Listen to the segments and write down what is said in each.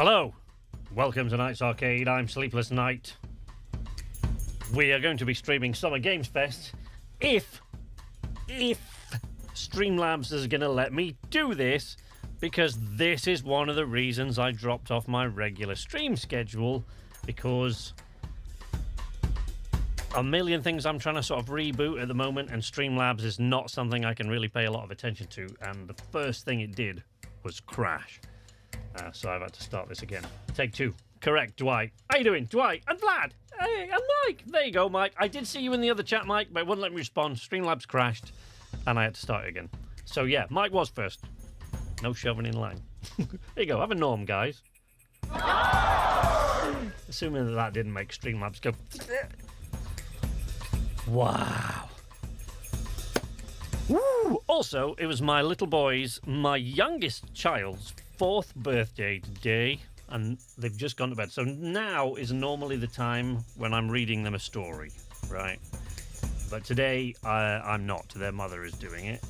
Hello, welcome to Night's Arcade. I'm Sleepless Night. We are going to be streaming Summer Games Fest if Streamlabs is going to let me do this, because this is one of the reasons I dropped off my regular stream schedule, because a million things I'm trying to sort of reboot at the moment, and Streamlabs is not something I can really pay a lot of attention to, and the first thing it did was crash. So I've had to start this again. Take two. Correct, Dwight. How you doing, Dwight? And Vlad. Hey, and Mike. There you go, Mike. I did see you in the other chat, Mike, but it wouldn't let me respond. Streamlabs crashed, and I had to start it again. So yeah, Mike was first. No shoving in line. There you go. Have a norm, guys. Assuming that didn't make Streamlabs go... Wow. Woo! Also, it was my little boy's, my youngest child's 4th birthday today, and they've just gone to bed. So now is normally the time when I'm reading them a story, right? But today, I'm not. Their mother is doing it.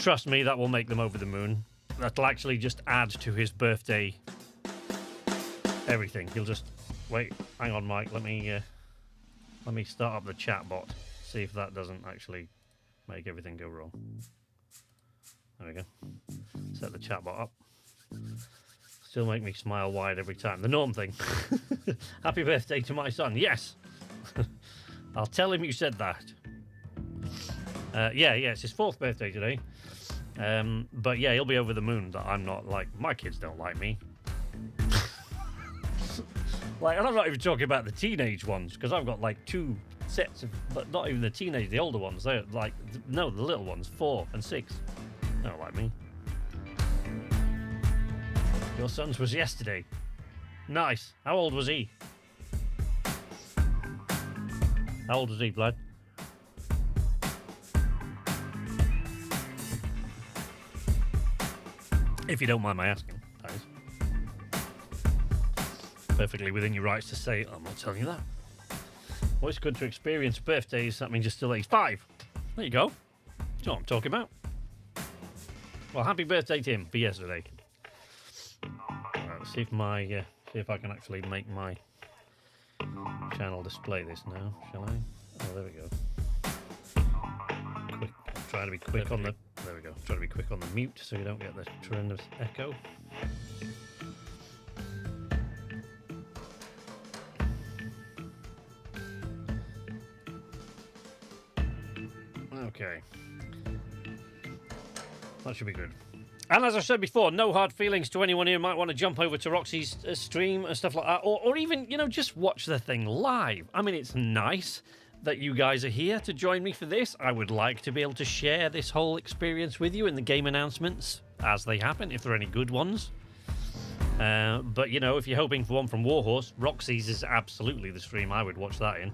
Trust me, that will make them over the moon. That'll actually just add to his birthday everything. He'll just... Wait, hang on, Mike. Let me start up the chat bot. See if that doesn't actually make everything go wrong. There we go. Set the chat bot up. Still make me smile wide every time. The norm thing. Happy birthday to my son. Yes. I'll tell him you said that. Yeah, it's his 4th birthday today. But yeah, he'll be over the moon that I'm not like... My kids don't like me. Like, and I'm not even talking about the teenage ones, because I've got like 2 sets of... But not even the teenage, the older ones. They're like... No, the little ones, 4 and 6. They don't like me. Your son's was yesterday. Nice. How old was he? How old was he, Vlad? If you don't mind my asking, that is. Perfectly within your rights to say, I'm not telling you that. Well, it's good to experience birthdays. That means you're still age 5. There you go. You know what I'm talking about. Well, happy birthday to him for yesterday. Let's see if my see if I can actually make my channel display this now, shall I? Oh, there we go. Quick, I'm trying to be quick on the... There we go. Try to be quick on the mute so you don't get the tremendous echo. Okay. That should be good. And as I said before, no hard feelings to anyone who might want to jump over to Roxy's stream and stuff like that. Or even, you know, just watch the thing live. I mean, it's nice that you guys are here to join me for this. I would like to be able to share this whole experience with you in the game announcements as they happen, if there are any good ones. But, you know, if you're hoping for one from Warhorse, Roxy's is absolutely the stream I would watch that in.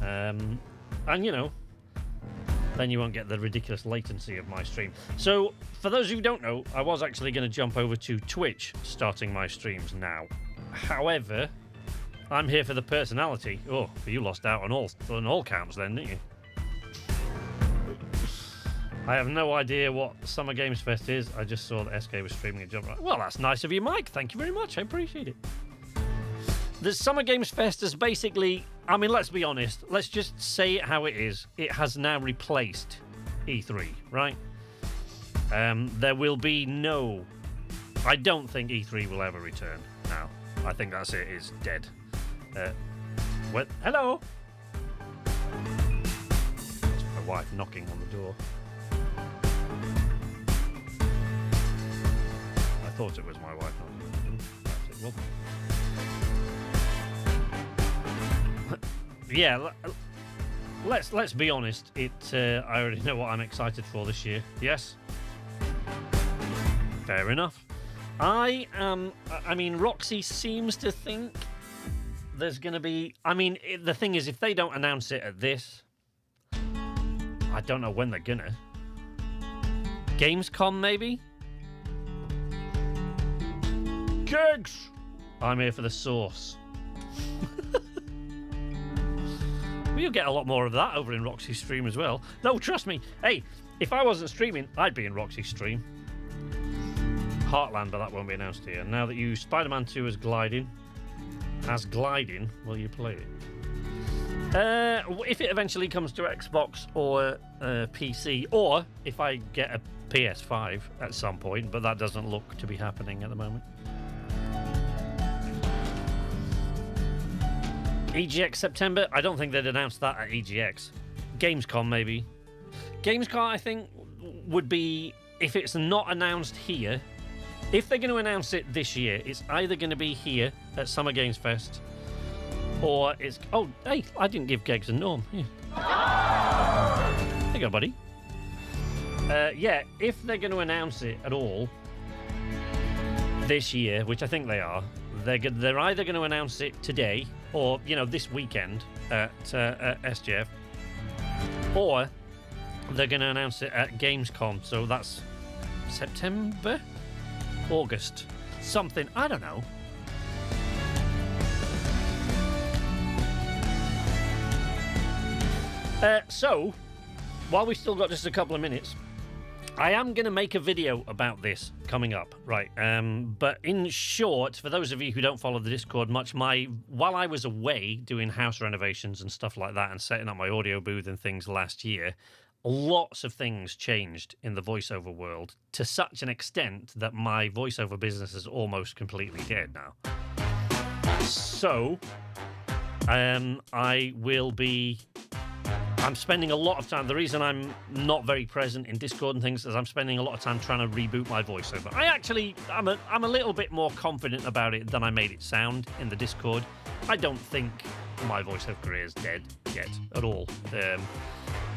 And, you know, then you won't get the ridiculous latency of my stream. So, for those who don't know, I was actually going to jump over to Twitch, starting my streams now. However, I'm here for the personality. Oh, you lost out on all counts then, didn't you? I have no idea what Summer Games Fest is. I just saw that SK was streaming a jump. Well, that's nice of you, Mike. Thank you very much. I appreciate it. The Summer Games Fest is basically... I mean, let's be honest. Let's just say it how it is. It has now replaced E3, right? There will be no... I don't think E3 will ever return now. I think that's it. It's dead. What? Hello? That's my wife knocking on the door. I thought it was my wife knocking on the door. Perhaps it wasn't. Yeah, let's be honest. I already know what I'm excited for this year. Yes? Fair enough. I mean, Roxy seems to think there's going to be... I mean, the thing is, if they don't announce it at this, I don't know when they're going to. Gamescom, maybe? Gigs! I'm here for the sauce. We'll get a lot more of that over in Roxy's stream as well. No, trust me. Hey, if I wasn't streaming, I'd be in Roxy's stream. Heartland, but that won't be announced here. Now that you Spider-Man 2 is gliding, will you play it? If it eventually comes to Xbox or PC, or if I get a PS5 at some point, but that doesn't look to be happening at the moment. EGX September? I don't think they'd announce that at EGX. Gamescom, maybe. Gamescom, I think, would be, if it's not announced here, if they're going to announce it this year, it's either going to be here at Summer Games Fest, or it's... Oh, hey, I didn't give Gegs a norm. Here. There you go, buddy. Yeah, if they're going to announce it at all this year, which I think they are, they're either going to announce it today or, this weekend at SGF, or they're going to announce it at Gamescom. So that's September? August? Something. I don't know. So, while we've still got just a couple of minutes, I am going to make a video about this coming up, right? But in short, for those of you who don't follow the Discord much, while I was away doing house renovations and stuff like that and setting up my audio booth and things last year, lots of things changed in the voiceover world to such an extent that my voiceover business is almost completely dead now. So, I'm spending a lot of time. The reason I'm not very present in Discord and things is I'm spending a lot of time trying to reboot my voiceover. I'm a little bit more confident about it than I made it sound in the Discord. I don't think my voiceover career is dead yet at all.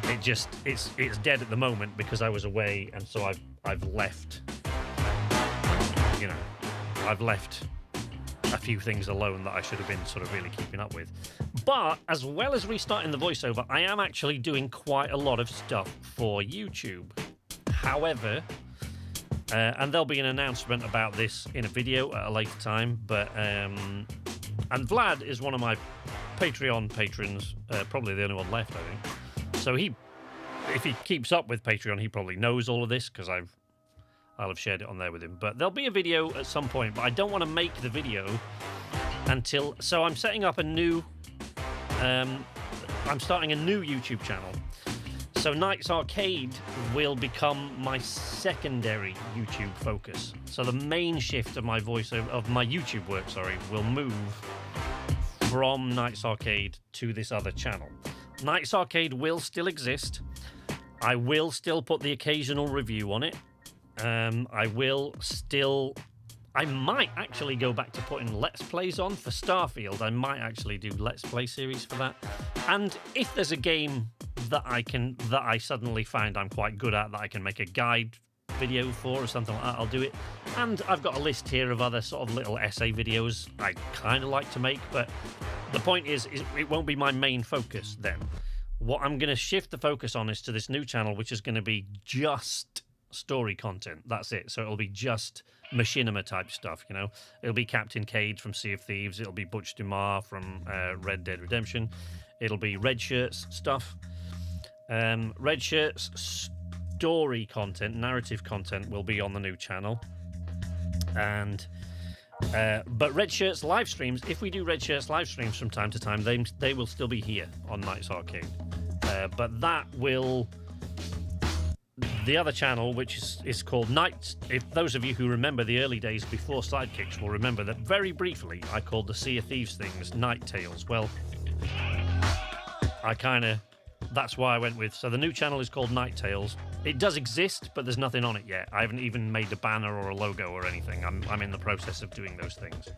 It's dead at the moment because I was away, and so I've left. I've left a few things alone that I should have been sort of really keeping up with. But as well as restarting the voiceover, I am actually doing quite a lot of stuff for YouTube. However, and there'll be an announcement about this in a video at a later time, but and Vlad is one of my Patreon patrons, probably the only one left, I think. So if he keeps up with Patreon, he probably knows all of this because I'll have shared it on there with him. But there'll be a video at some point, but I don't want to make the video until... So I'm setting up a new... I'm starting a new YouTube channel. So Knights Arcade will become my secondary YouTube focus. So the main shift of my YouTube work, will move from Knights Arcade to this other channel. Knights Arcade will still exist. I will still put the occasional review on it. I might actually go back to putting Let's Plays on for Starfield. I might actually do Let's Play series for that. And if there's a game that I suddenly find I'm quite good at, that I can make a guide video for or something like that, I'll do it. And I've got a list here of other sort of little essay videos I kind of like to make, but the point is it won't be my main focus then. What I'm going to shift the focus on is to this new channel, which is going to be just story content. That's it. So it'll be just machinima type stuff, It'll be Captain Cade from Sea of Thieves. It'll be Butch DeMar from Red Dead Redemption. It'll be Red Shirts stuff. Red Shirts story content, narrative content will be on the new channel. And but Red Shirts live streams, if we do Red Shirts live streams from time to time, they will still be here on Knights Arcade. But that will... The other channel, which is called Knights, if those of you who remember the early days before Sidekicks will remember that very briefly I called the Sea of Thieves things Night Tales. Well, that's why I went with... So the new channel is called Night Tales. It does exist, but there's nothing on it yet. I haven't even made a banner or a logo or anything. I'm in the process of doing those things.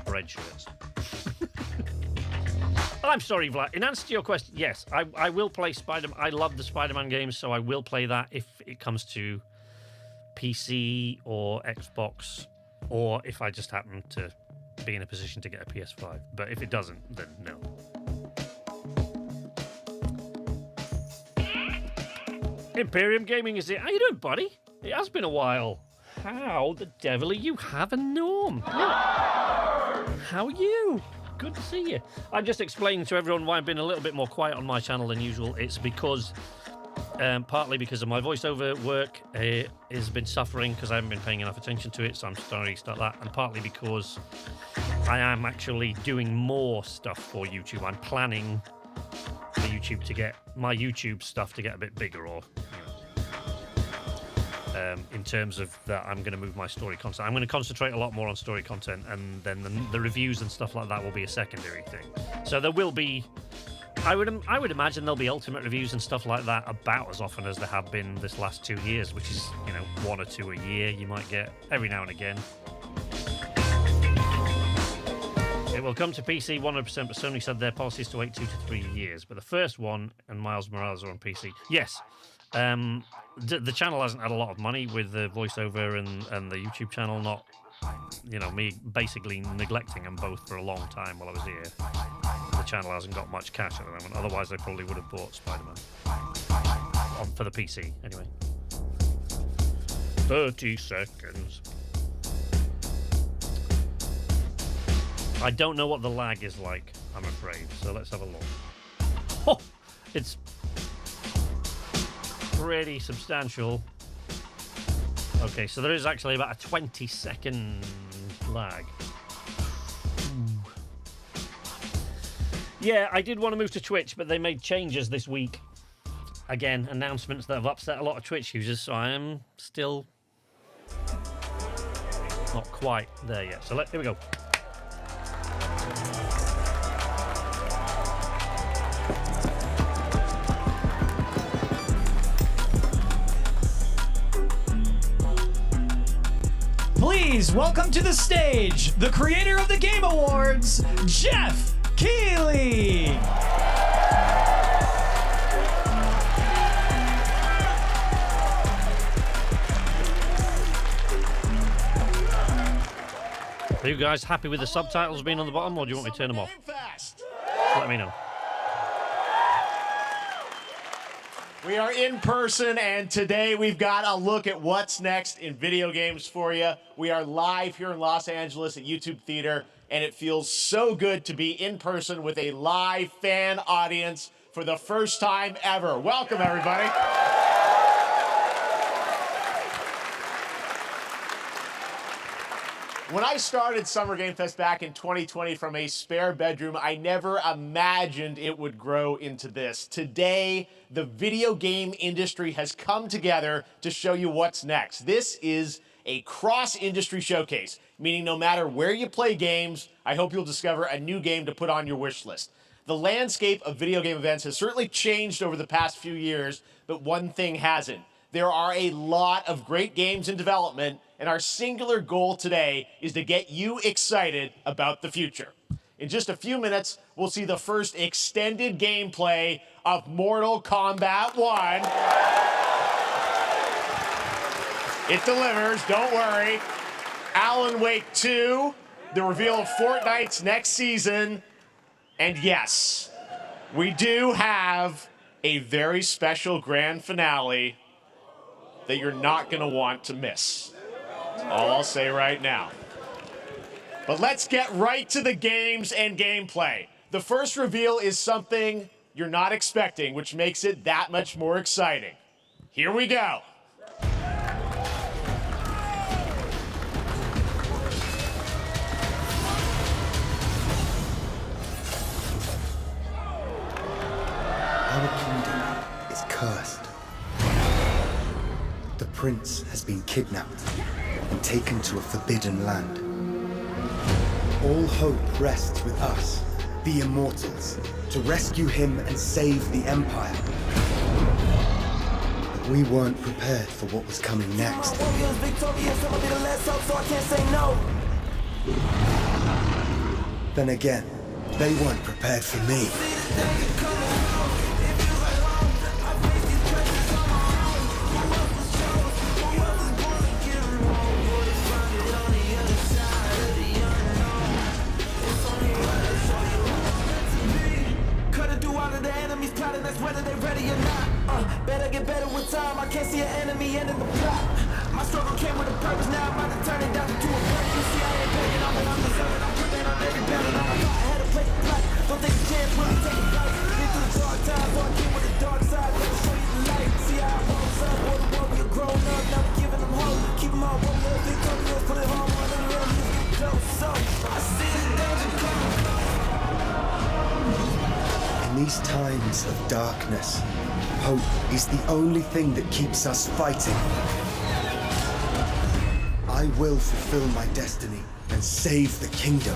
Red Shirts. I'm sorry, Vlad. In answer to your question, yes, I will play Spider-Man. I love the Spider-Man games, so I will play that if it comes to PC or Xbox, or if I just happen to be in a position to get a PS5. But if it doesn't, then no. Imperium Gaming is it? How you doing, buddy? It has been a while. How the devil are you having Norm? How are you? Good to see you. I just explained to everyone why I've been a little bit more quiet on my channel than usual. It's because partly because of my voiceover work has been suffering because I haven't been paying enough attention to it, so I'm starting to restart that, and partly because I am actually doing more stuff for YouTube. I'm planning for YouTube to get my YouTube stuff to get a bit bigger, or in terms of that, I'm going to move my story content. I'm going to concentrate a lot more on story content, and then the reviews and stuff like that will be a secondary thing. So there will be, I would imagine there'll be Ultimate reviews and stuff like that about as often as there have been this last 2 years, which is, 1 or 2 a year you might get every now and again. It will come to PC 100%, but Sony said their policy is to wait 2 to 3 years. But the first one and Miles Morales are on PC. Yes. The channel hasn't had a lot of money with the voiceover and the YouTube channel not, me basically neglecting them both for a long time while I was here. The channel hasn't got much cash at the moment. Otherwise, I probably would have bought Spider-Man. For the PC, anyway. 30 seconds. I don't know what the lag is like, I'm afraid. So let's have a look. Oh, it's pretty substantial. Okay, so there is actually about a 20-second lag. Yeah, I did want to move to Twitch, but they made changes this week. Again, announcements that have upset a lot of Twitch users, so I am still not quite there yet. So here we go. Please welcome to the stage the creator of the Game Awards, Jeff Keighley. Are you guys happy with the subtitles being on the bottom, or do you want me to turn them off? Let me know. We are in person, and today we've got a look at what's next in video games for you. We are live here in Los Angeles at YouTube Theater, and it feels so good to be in person with a live fan audience for the first time ever. Welcome, everybody. When I started Summer Game Fest back in 2020 from a spare bedroom, I never imagined it would grow into this. Today, the video game industry has come together to show you what's next. This is a cross-industry showcase, meaning no matter where you play games, I hope you'll discover a new game to put on your wish list. The landscape of video game events has certainly changed over the past few years, but one thing hasn't. There are a lot of great games in development, and our singular goal today is to get you excited about the future. In just a few minutes, we'll see the first extended gameplay of Mortal Kombat 1. It delivers, don't worry. Alan Wake 2, the reveal of Fortnite's next season, and yes, we do have a very special grand finale that you're not going to want to miss. That's all I'll say right now. But let's get right to the games and gameplay. The first reveal is something you're not expecting, which makes it that much more exciting. Here we go. Our kingdom is cursed. The prince has been kidnapped and taken to a forbidden land. All hope rests with us, the Immortals, to rescue him and save the Empire. But we weren't prepared for what was coming next. Then again, they weren't prepared for me. Whether they ready or not, better get better with time. I can't see an enemy ending the plot. My struggle came with a purpose, now I'm about to turn it down into a break. You see, I ain't picking up and I'm deserving. I'm putting on every battle. I had to play the fight. Don't take a chance, really take a bite. Been through the dark times, so I came with the dark side. Let me show you the light. See, these times of darkness, hope is the only thing that keeps us fighting. I will fulfill my destiny and save the kingdom.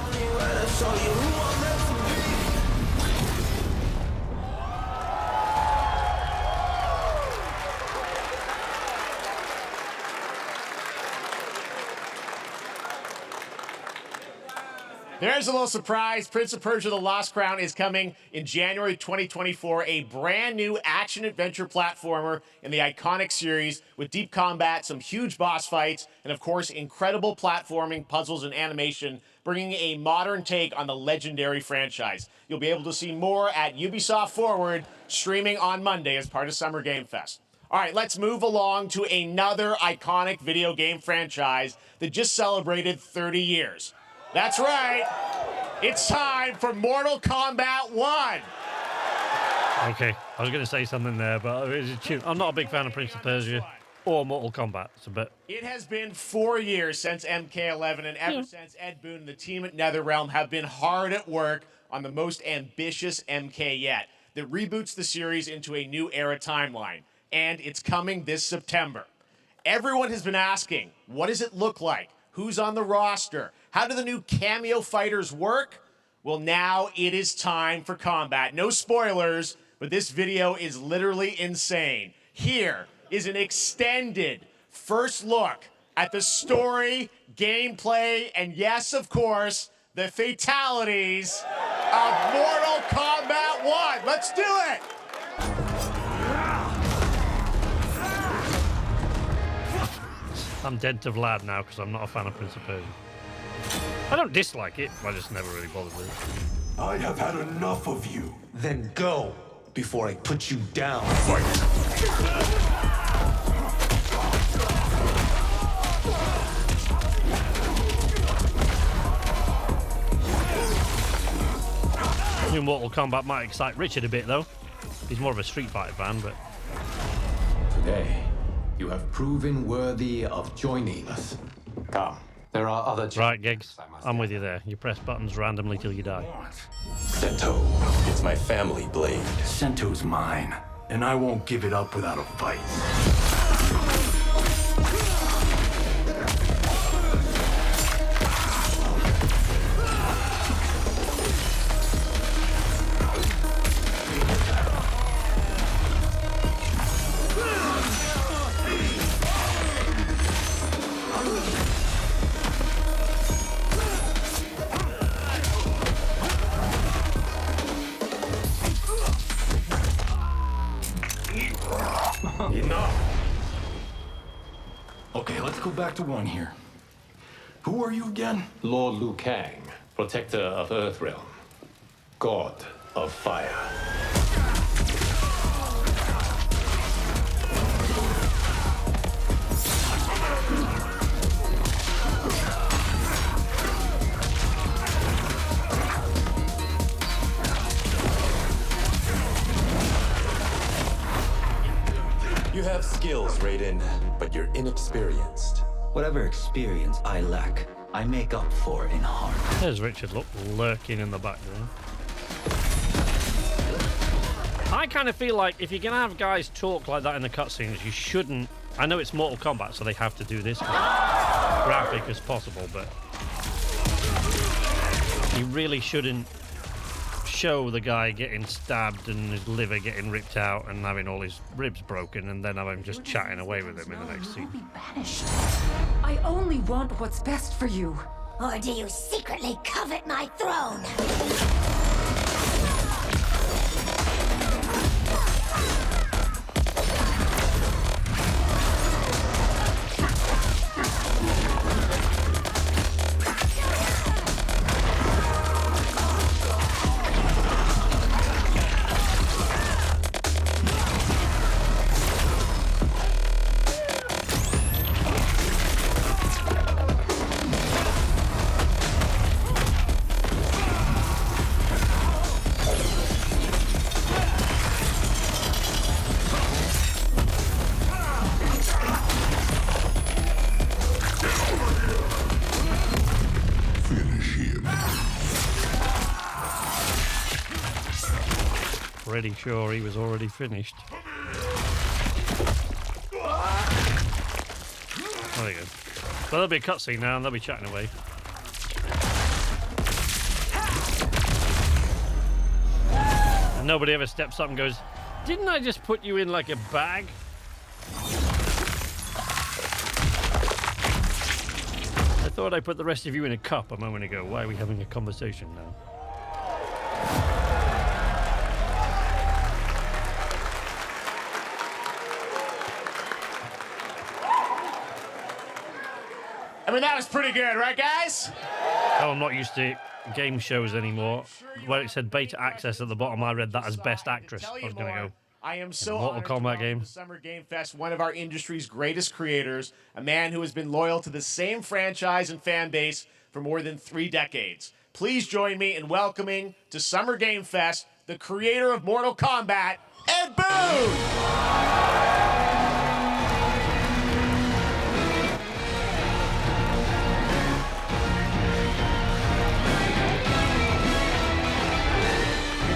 There's a little surprise. Prince of Persia: The Lost Crown is coming in January 2024, a brand new action-adventure platformer in the iconic series with deep combat, some huge boss fights, and of course, incredible platforming, puzzles, and animation, bringing a modern take on the legendary franchise. You'll be able to see more at Ubisoft Forward, streaming on Monday as part of Summer Game Fest. All right, let's move along to another iconic video game franchise that just celebrated 30 years. That's right. It's time for Mortal Kombat 1. Okay, I was going to say something there, but I'm not a big fan of Prince of Persia or Mortal Kombat. It's a bit. It has been 4 years since MK11, and ever since, Ed Boon and the team at NetherRealm have been hard at work on the most ambitious MK yet that reboots the series into a new era timeline. And it's coming this September. Everyone has been asking, what does it look like? Who's on the roster? How do the new cameo fighters work? Well, now it is time for combat. No spoilers, but this video is literally insane. Here is an extended first look at the story, gameplay, and yes, of course, the fatalities of Mortal Kombat 1. Let's do it! I'm dead to Vlad now because I'm not a fan of Prince of Persia. I don't dislike it, I just never really bothered with it. I have had enough of you. Then go before I put you down. New Mortal Kombat might excite Richard a bit though. He's more of a Street Fighter fan, but Today, you have proven worthy of joining us. Come, there are other right, Gigs. I'm with you there. You press buttons randomly till you die. Sento, it's my family blade. Sento's mine, and I won't give it up without a fight. Okay, let's go back to one here. Who are you again? Lord Liu Kang, protector of Earthrealm, god of fire. You have skills, Raiden, but you're inexperienced. Whatever experience I lack, I make up for in heart. There's Richard, look, lurking in the background. I kind of feel like if you're going to have guys talk like that in the cutscenes, you shouldn't... I know it's Mortal Kombat, so they have to do this graphic as possible, but you really shouldn't show the guy getting stabbed and his liver getting ripped out and having all his ribs broken and then have him just chatting away with him in the next scene. Be banished. I only want what's best for you. Or do you secretly covet my throne? pretty sure he was already finished. There you go. So there'll be a cutscene now, and they'll be chatting away. And nobody ever steps up and goes, "Didn't I just put you in like a bag?" I thought I put the rest of you in a cup a moment ago. Why are we having a conversation now? I mean, that was pretty good, right, guys? Oh, I'm not used to game shows anymore. Where it said beta access at the bottom, I read that as best actress. I was going to go. I am so Mortal honored to Kombat welcome game. to Summer Game Fest one of our industry's greatest creators, a man who has been loyal to the same franchise and fan base for more than 3 decades. Please join me in welcoming to Summer Game Fest the creator of Mortal Kombat, Ed Boon!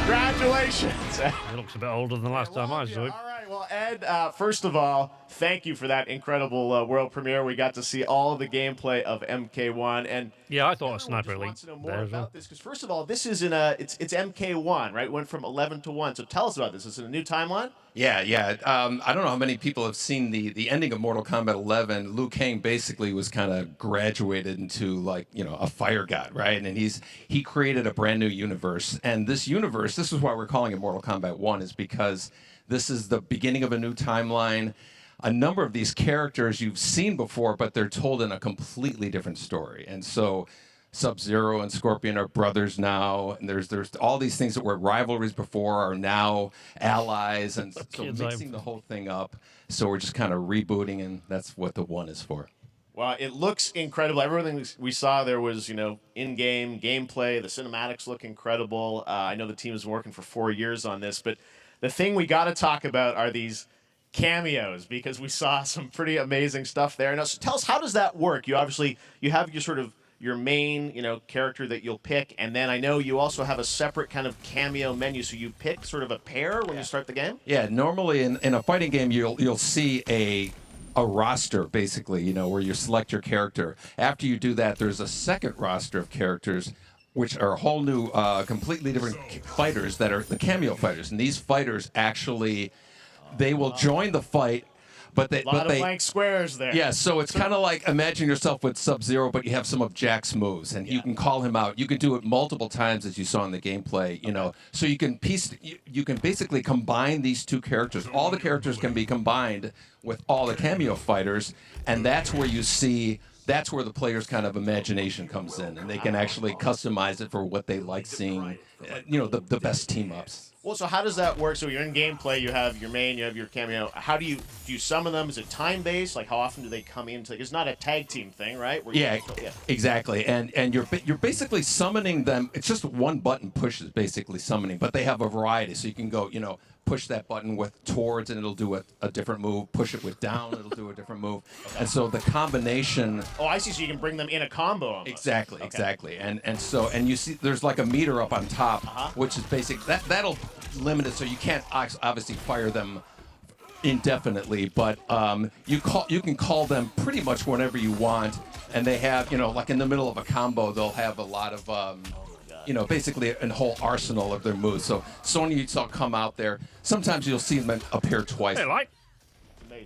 Congratulations. He looks a bit older than the last time I saw him. All right, well, Ed, first of all, thank you for that incredible world premiere. We got to see all of the gameplay of MK1, and Yeah, I thought a Sniper Elite wants to know more there as well. about this because first of all, this is in a it's MK1, right? Went from 11 to 1. So tell us about this. Is it a new timeline? Yeah. I don't know how many people have seen the ending of Mortal Kombat 11. Liu Kang basically was kind of graduated into a fire god, right? And he created a brand new universe. And this universe, this is why we're calling it Mortal Kombat 1, is because this is the beginning of a new timeline. A number of these characters you've seen before, but they're told in a completely different story. And so Sub-Zero and Scorpion are brothers now, and there's all these things that were rivalries before are now allies, and so mixing the whole thing up. So we're just kind of rebooting, and that's what the 1 is for. Well, it looks incredible. Everything we saw there was, in-game gameplay. The cinematics look incredible. I know the team has been working for 4 years on this, but the thing we got to talk about are these cameos, because we saw some pretty amazing stuff there. Now, so tell us, how does that work? You have your main, character that you'll pick, and then I know you also have a separate kind of cameo menu, so you pick sort of a pair when you start the game? Yeah, normally in a fighting game, you'll see a roster, basically, where you select your character. After you do that, there's a second roster of characters, which are a whole new, completely different fighters that are the cameo fighters. And these fighters actually, they will join the fight, but they... A lot of blank squares there. Yeah, so it's kind of like, imagine yourself with Sub-Zero, but you have some of Jack's moves, and you can call him out. You can do it multiple times, as you saw in the gameplay, So you can basically combine these two characters. All the characters can be combined with all the cameo fighters, and that's where you see... That's where the player's kind of imagination comes in, and they can actually customize it for what they like seeing, the best team-ups. Well, so how does that work? So you're in gameplay, you have your main, you have your cameo. How do you summon them? Is it time-based? Like, how often do they come into? It's not a tag team thing, right? Exactly. And you're basically summoning them. It's just one button push is basically summoning, but they have a variety. So you can go, push that button with towards, and it'll do a different move. Push it with down, it'll do a different move. And so the combination... Oh, I see. So you can bring them in a combo almost. Exactly. And you see there's like a meter up on top, which is basic. That'll limit it, so you can't obviously fire them indefinitely, but you can call them pretty much whenever you want, and they have, like in the middle of a combo, they'll have a lot of basically a whole arsenal of their moves. So Sonya, you saw come out there. Sometimes you'll see them appear twice. Hey, right.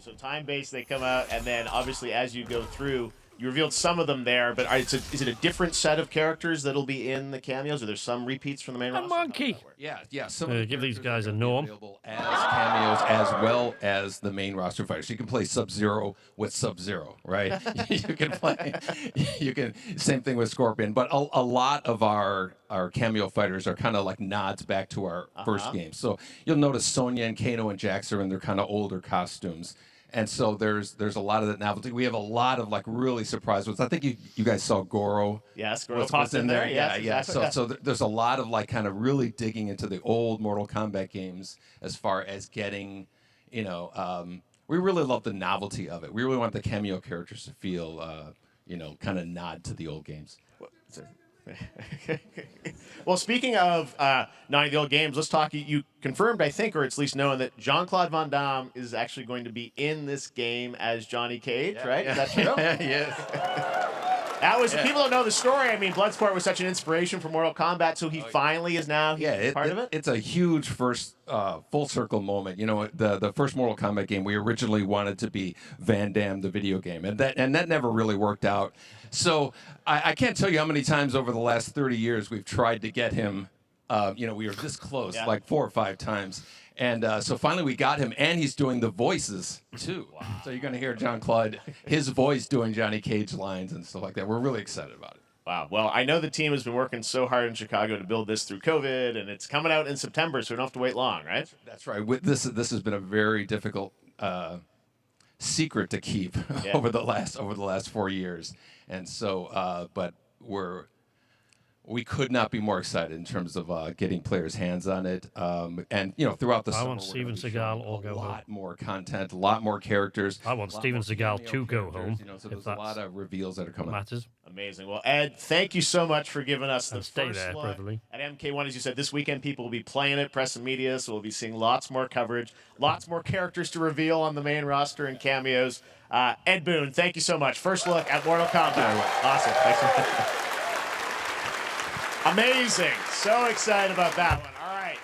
So time-based, they come out, and then obviously as you go through, you revealed some of them there, but is it a different set of characters that'll be in the cameos? Are there some repeats from the main roster? A monkey. Yeah. Give these guys a norm. As cameos as well as the main roster fighters. You can play Sub-Zero with Sub-Zero, right? Same thing with Scorpion. But a lot of our cameo fighters are kind of like nods back to our first game. So you'll notice Sonya and Kano and Jax are in their kind of older costumes. And so there's a lot of that novelty. We have a lot of really surprise ones. I think you guys saw Goro. Yes, Goro popped in there. Yes, yeah. So there's a lot of kind of really digging into the old Mortal Kombat games as far as getting, we really love the novelty of it. We really want the cameo characters to feel, kind of nod to the old games. Well, speaking of 90 old games, let's talk. You confirmed, I think, or it's at least known that Jean-Claude Van Damme is actually going to be in this game as Johnny Cage, right? Yeah. Is that true? Yes. That was people don't know the story. I mean, Bloodsport was such an inspiration for Mortal Kombat, so he finally is now part of it. It's a huge first full circle moment. You know, the first Mortal Kombat game, we originally wanted to be Van Damme, the video game, and that never really worked out. So I can't tell you how many times over the last 30 years we've tried to get him. We were this close, like 4 or 5 times. And so finally we got him, and he's doing the voices, too. Wow. So you're going to hear Jean-Claude, his voice doing Johnny Cage lines and stuff like that. We're really excited about it. Wow. Well, I know the team has been working so hard in Chicago to build this through COVID, and it's coming out in September, so we don't have to wait long, right? That's right. This has been a very difficult secret to keep over the last 4 years. And so, but we could not be more excited in terms of getting players' hands on it. And, throughout the summer, want Steven Seagal or go home. A lot more content, a lot more characters. I want Steven Seagal to go home. So there's a lot of reveals that are coming. Matters. Amazing. Well, Ed, thank you so much for giving us the stay first there, look preferably. at MK1. As you said, this weekend people will be playing it, press and media, so we'll be seeing lots more coverage, lots more characters to reveal on the main roster and cameos. Ed Boon, thank you so much. First look at Mortal Kombat. Awesome. Thanks for that. Amazing. So excited about that one. All right.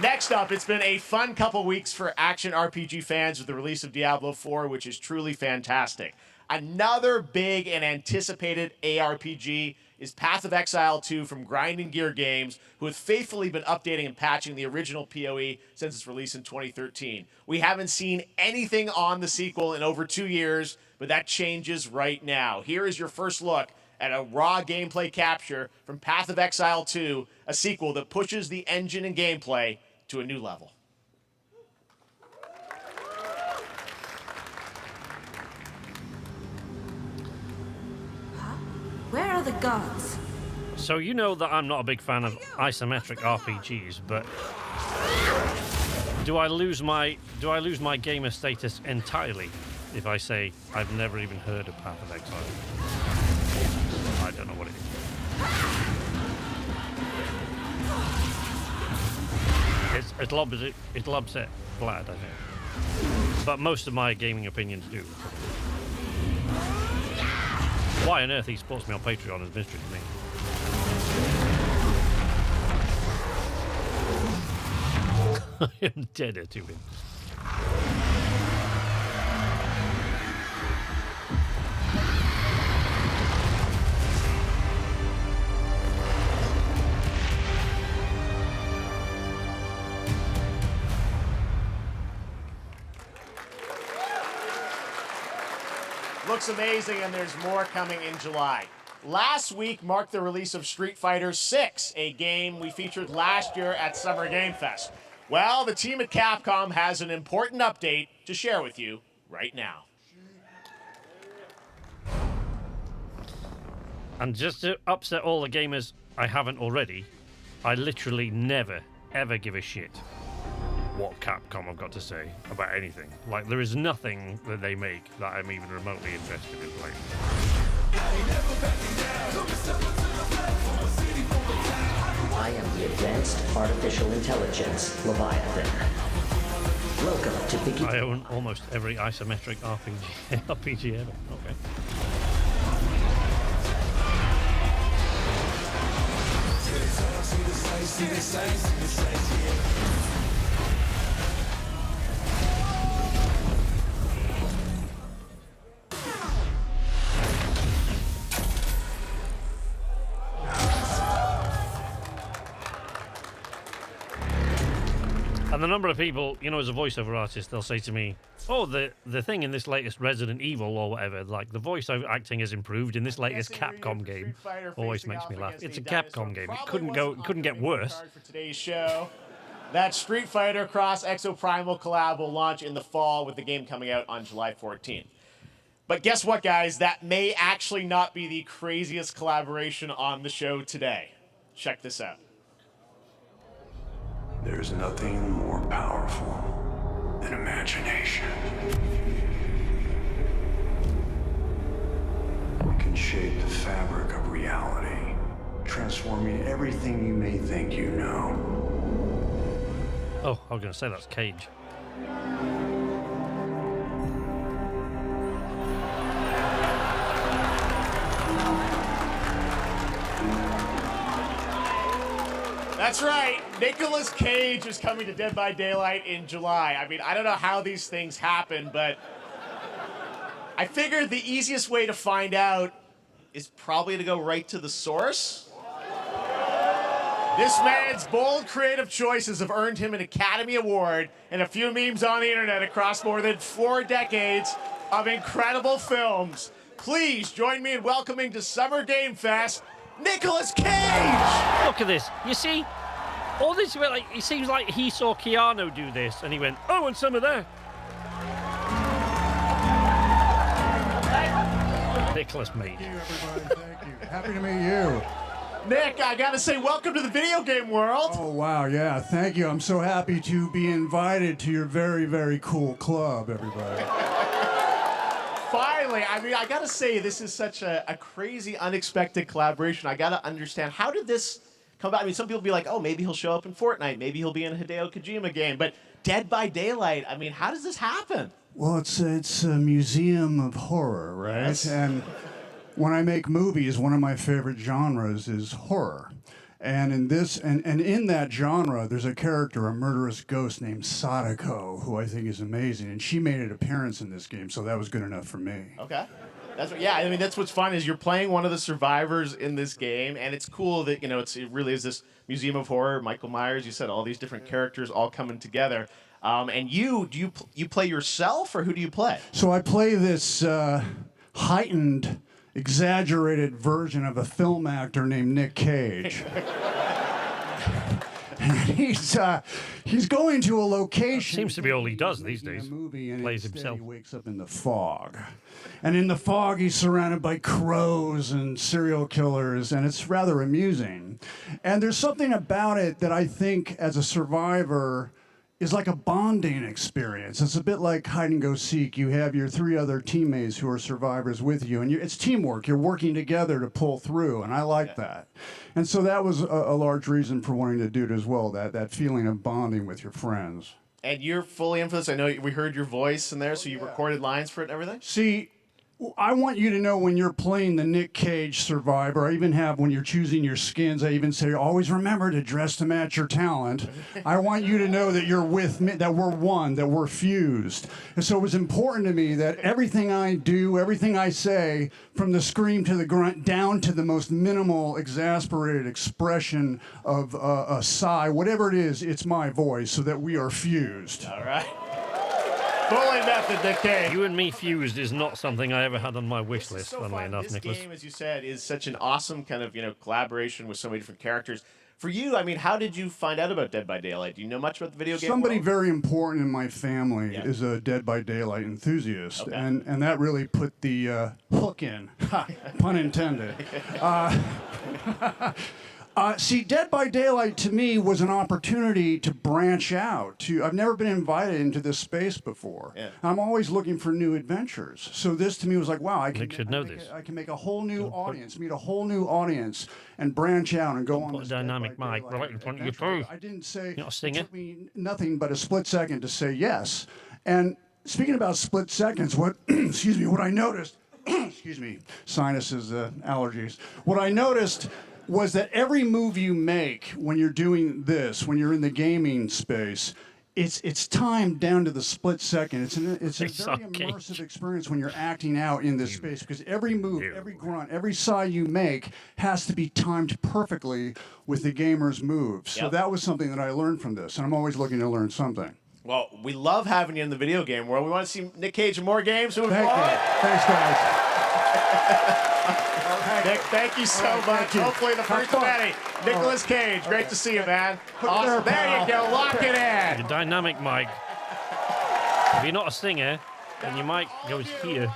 Next up, it's been a fun couple weeks for action RPG fans with the release of Diablo 4, which is truly fantastic. Another big and anticipated ARPG is Path of Exile 2 from Grinding Gear Games, who have faithfully been updating and patching the original PoE since its release in 2013. We haven't seen anything on the sequel in over 2 years, but that changes right now. Here is your first look at a raw gameplay capture from Path of Exile 2, a sequel that pushes the engine and gameplay to a new level. Where are the gods? So you know that I'm not a big fan of isometric RPGs, but do I lose my gamer status entirely if I say I've never even heard of Path of Exile? I don't know what it is. It'll upset Vlad, I think. But most of my gaming opinions do. Why on earth he supports me on Patreon is mystery to me. I am deader to him. Looks amazing, and there's more coming in July. Last week marked the release of Street Fighter 6, a game we featured last year at Summer Game Fest. Well, the team at Capcom has an important update to share with you right now. And just to upset all the gamers I haven't already, I literally never, ever give a shit what Capcom have got to say about anything. Like, there is nothing that they make that I'm even remotely interested in playing. I am the Advanced Artificial Intelligence, Leviathan. Welcome to Vicky. I own almost every isometric RPG ever. Okay. And the number of people, as a voiceover artist, they'll say to me, oh, the thing in this latest Resident Evil or whatever, like the voice acting has improved in this latest Capcom game. Always makes me laugh. It's a Capcom game. It couldn't get worse. For today's show, that Street Fighter Cross Exoprimal collab will launch in the fall, with the game coming out on July 14th. But guess what, guys? That may actually not be the craziest collaboration on the show today. Check this out. There's nothing more powerful than imagination. We can shape the fabric of reality, transforming everything you may think you know. Oh, I was going to say that's Cage. That's right. Nicolas Cage is coming to Dead by Daylight in July. I mean, I don't know how these things happen, but I figured the easiest way to find out is probably to go right to the source. This man's bold creative choices have earned him an Academy Award and a few memes on the internet across more than 4 decades of incredible films. Please join me in welcoming to Summer Game Fest, Nicolas Cage! Look at this. You see, all this, like, it seems like he saw Keanu do this and he went, oh, and some of that. Nicholas made. Thank you, everybody. Thank you. Happy to meet you. Nick, I gotta say, welcome to the video game world. Oh, wow, yeah, thank you. I'm so happy to be invited to your very, very cool club, everybody. Finally, I mean, I gotta say, this is such a crazy, unexpected collaboration. I gotta understand, how did this come about? I mean, some people be like, oh, maybe he'll show up in Fortnite, maybe he'll be in a Hideo Kojima game, but Dead by Daylight, I mean, how does this happen? Well, it's a museum of horror, right? Yes. And when I make movies, one of my favorite genres is horror. And in this, and in that genre, there's a character, a murderous ghost named Sadako, who I think is amazing. And she made an appearance in this game, so that was good enough for me. Okay. Yeah, I mean, that's what's fun is you're playing one of the survivors in this game, and it's cool that, you know, it really is this museum of horror. Michael Myers, you said, all these different characters all coming together. And you play yourself, or who do you play? So I play this heightened, exaggerated version of a film actor named Nick Cage. He's going to a location. Seems to be all he does these days. Plays instead himself. He wakes up in the fog, and in the fog he's surrounded by crows and serial killers, and it's rather amusing. And there's something about it that I think, as a survivor, is like a bonding experience. It's a bit like hide and go seek. You have your 3 other teammates who are survivors with you, and it's teamwork. You're working together to pull through, and I like that. And so that was a large reason for wanting to do it as well, that feeling of bonding with your friends. And you're fully influenced. I know we heard your voice in there, so you recorded lines for it and everything? See, I want you to know when you're playing the Nick Cage survivor, I even have, when you're choosing your skins, I even say, always remember to dress to match your talent. I want you to know that you're with me, that we're one, that we're fused. And so it was important to me that everything I do, everything I say, from the scream to the grunt, down to the most minimal, exasperated expression of a sigh, whatever it is, it's my voice, so that we are fused. All right. Fully method, Nick Cage. You and me fused is not something I ever had on my wish list, So funnily fun. enough, This Nicholas. game, as you said, is such an awesome kind of, collaboration with so many different characters. For you, I mean, how did you find out about Dead by Daylight? Do you know much about the video game Somebody world? very important in my family is a Dead by Daylight enthusiast, and that really put the hook in, pun intended. See, Dead by Daylight to me was an opportunity to branch out. I've never been invited into this space before. Yeah. I'm always looking for new adventures. So this to me was like, wow, I Nick should know this. I can make a whole new audience, meet a whole new audience, and branch out and go on Put this a dynamic mic right in front of your face. I didn't say. You're not a singer. It took me nothing but a split second to say yes. And speaking about split seconds, what excuse me, what I noticed, excuse me, sinuses, allergies. What I noticed was that every move you make when you're doing this, when you're in the gaming space, it's timed down to the split second. It's a very immersive experience when you're acting out in this space, because every move, every grunt, every sigh you make has to be timed perfectly with the gamer's moves. So that was something that I learned from this, and I'm always looking to learn something. Well, we love having you in the video game world. We want to see Nick Cage in more games. Moving forward. Thanks, guys. Nick, thank you so much. Hopefully the first of many. Nicolas Cage, great to see you, man. Awesome. There you go. Lock it in. Your dynamic mic. If you're not a singer, then your mic goes here,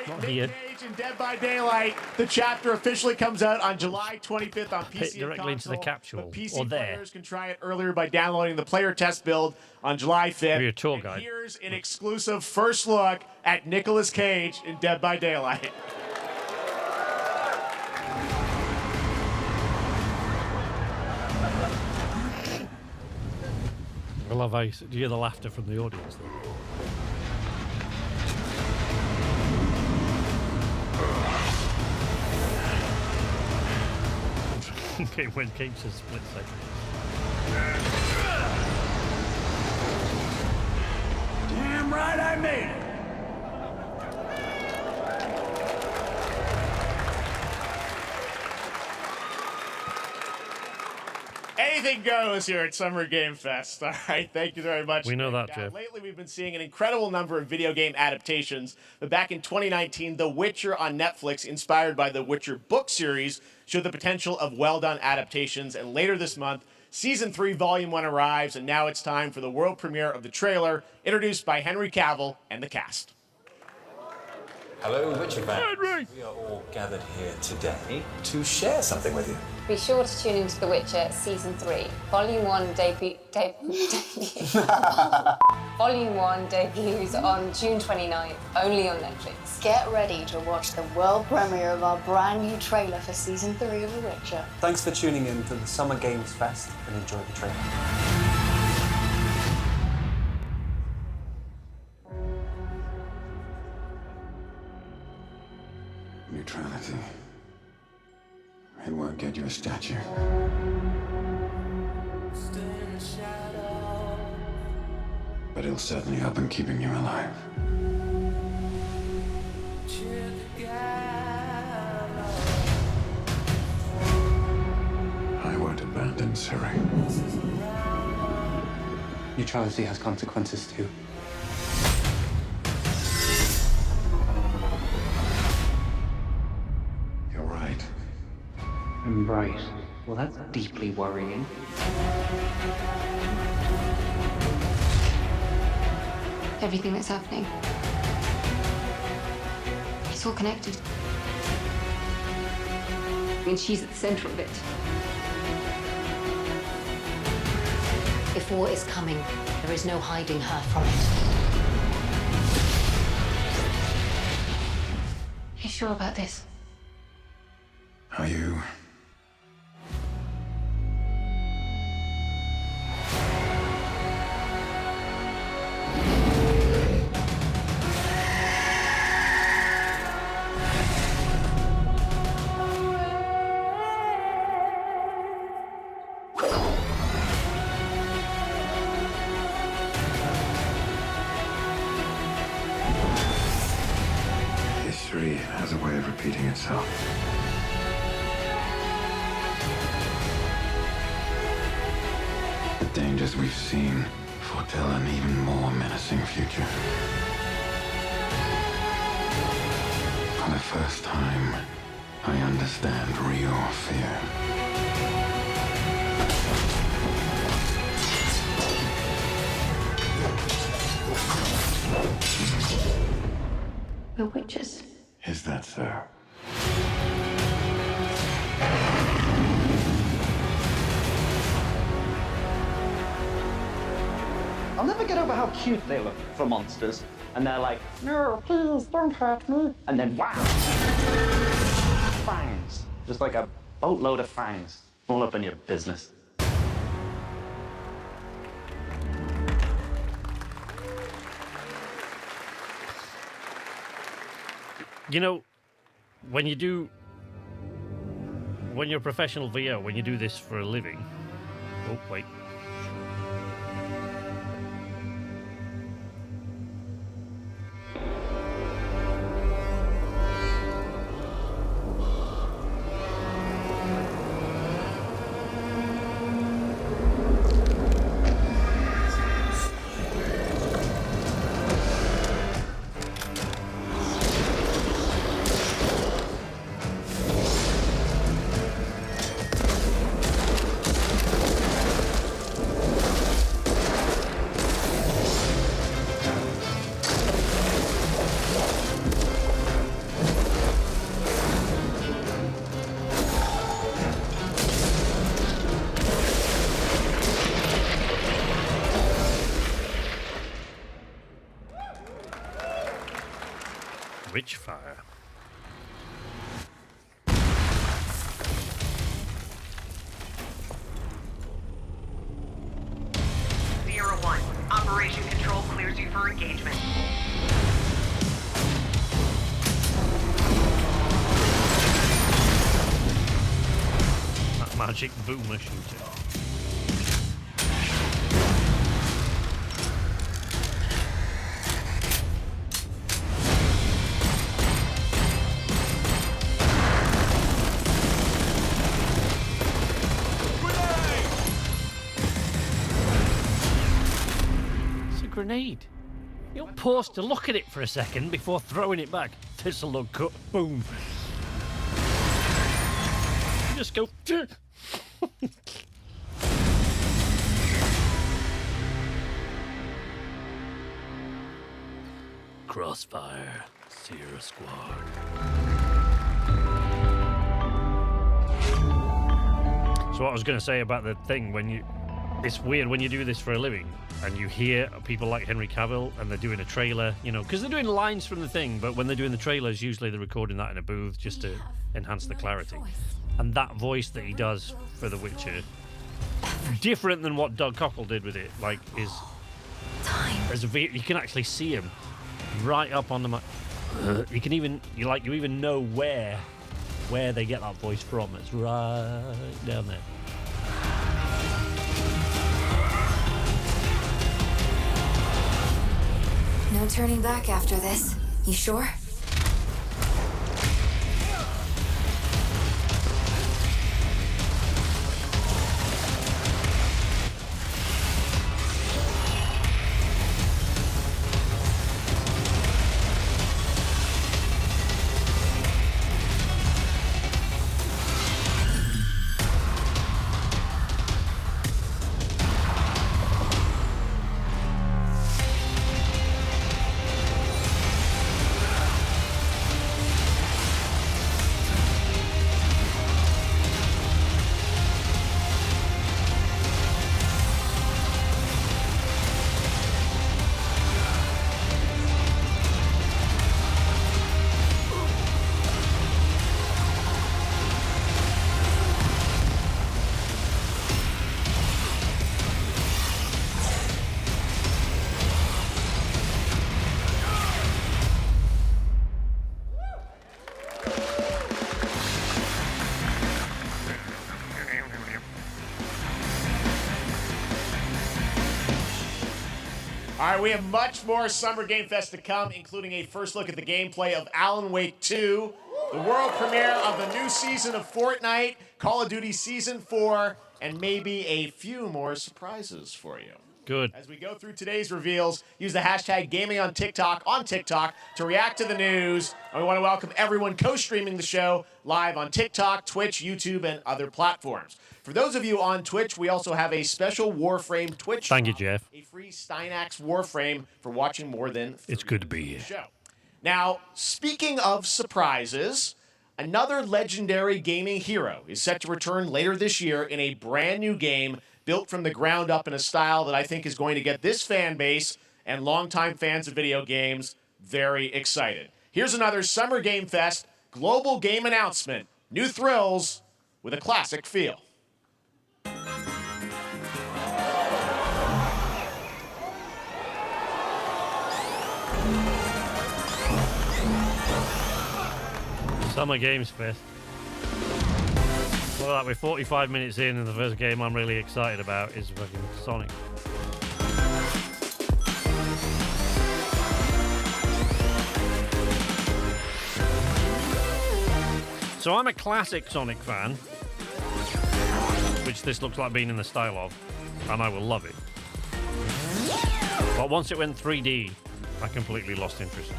not here. Cage in Dead by Daylight. The chapter officially comes out on July 25th on PC Hit and directly into the console, capsule, but PC or there. players can try it earlier by downloading the player test build on July 5th. Be a tour And guide. here's an exclusive first look at Nicolas Cage in Dead by Daylight. I love how you hear the laughter from the audience. Okay, when Kate says split second. Damn right I made it. Anything goes here at Summer Game Fest. All right, thank you very much. We know that, Now, Jeff. lately, we've been seeing an incredible number of video game adaptations. But back in 2019, The Witcher on Netflix, inspired by the Witcher book series, showed the potential of well-done adaptations. And later this month, Season 3, Volume 1 arrives, and now it's time for the world premiere of the trailer, introduced by Henry Cavill and the cast. Hello, Witcher fans. We are all gathered here today to share something with you. Be sure to tune into The Witcher Season 3. Volume 1 Volume 1 debuts on June 29th, only on Netflix. Get ready to watch the world premiere of our brand new trailer for Season 3 of The Witcher. Thanks for tuning in to the Summer Games Fest and enjoy the trailer. Neutrality. It won't get you a statue. But it'll certainly help in keeping you alive. I won't abandon Ciri. Neutrality has consequences too. You're right. I'm right. Well, that's deeply worrying. Everything that's happening. It's all connected. And she's at the center of it. If war is coming, there is no hiding her from it. You sure about this? Are you? History has a way of repeating itself. The dangers we've seen foretell an even more menacing future. For the first time, I understand real fear. We're witches. Is that so? I'll never get over how cute they look for monsters. And they're like, no, please don't hurt me. And then, wow. Fangs. Just like a boatload of fangs. All up in your business. You know, when you're a professional VO, when you do this for a living. Oh, wait. Witchfire. Sierra 1, Operation Control clears you for engagement. That magic boomer shooter. Grenade. You don't pause to look at it for a second before throwing it back. This'll look good. Boom. You just go. Crossfire, Sierra Squad. So what I was going to say about the thing when you. It's weird when you do this for a living and you hear people like Henry Cavill and they're doing a trailer, you know, because they're doing lines from the thing, but when they're doing the trailers, usually they're recording that in a booth just to enhance the clarity. And that voice that he does for The Witcher, different than what Doug Cockle did with it, like, is... you can actually see him right up on the mic. You can even, you even know where they get that voice from. It's right down there. No turning back after this. You sure? All right, we have much more Summer Game Fest to come, including a first look at the gameplay of Alan Wake 2, the world premiere of the new season of Fortnite, Call of Duty Season 4, and maybe a few more surprises for you. Good. As we go through today's reveals, use the hashtag gaming on TikTok to react to the news. And we want to welcome everyone co-streaming the show live on TikTok, Twitch, YouTube, and other platforms. For those of you on Twitch, we also have a special Warframe Twitch. Thank you, Jeff. A free Steinax Warframe for watching more than 30 It's good to be minutes of the here. show. Now, speaking of surprises, another legendary gaming hero is set to return later this year in a brand new game built from the ground up in a style that I think is going to get this fan base and longtime fans of video games very excited. Here's another Summer Game Fest global game announcement. New thrills with a classic feel. Summer Games Fest. Look at that, we're 45 minutes in and the first game I'm really excited about is fucking Sonic. So I'm a classic Sonic fan, which this looks like being in the style of, and I will love it. But once it went 3D, I completely lost interest.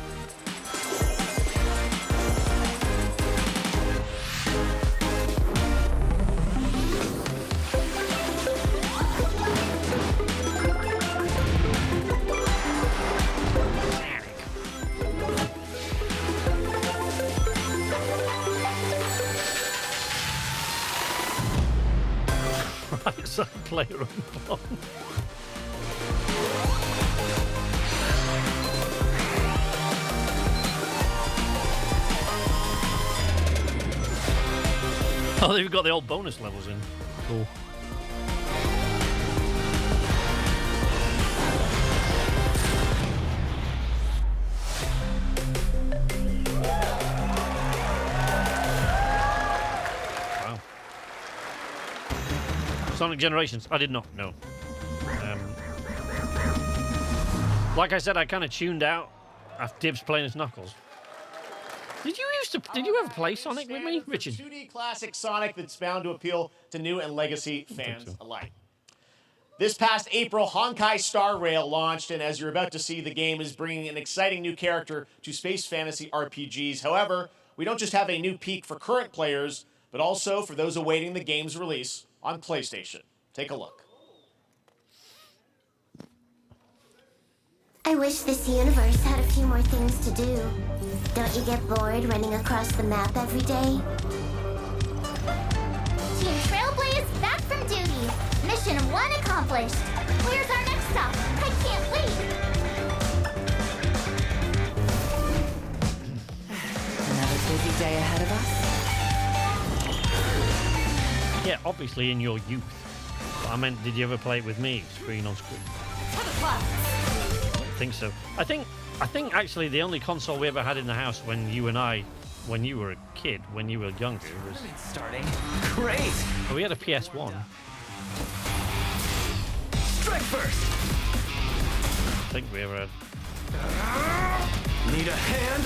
Right side player unblocked. Oh, they've got the old bonus levels in. Cool. Sonic Generations. I did not know. Like I said, I kind of tuned out after Dibs playing as Knuckles. Did you ever play Sonic with me, Richard? 2D classic Sonic that's bound to appeal to new and legacy fans alike. This past April, Honkai Star Rail launched, and as you're about to see, the game is bringing an exciting new character to space fantasy RPGs. However, we don't just have a new peak for current players, but also for those awaiting the game's release on PlayStation. Take a look. I wish this universe had a few more things to do. Don't you get bored running across the map every day? Team Trailblaze back from duty. Mission 1 accomplished. Where's our next stop? I can't wait. Another busy day ahead of us. Yeah, obviously in your youth. But I meant, did you ever play it with me, screen on screen? I think so. I think actually the only console we ever had in the house when you and I, when you were a kid, when you were younger, was starting. Great. Oh, we had a PS1. Strike first. I think we ever had. Need a hand?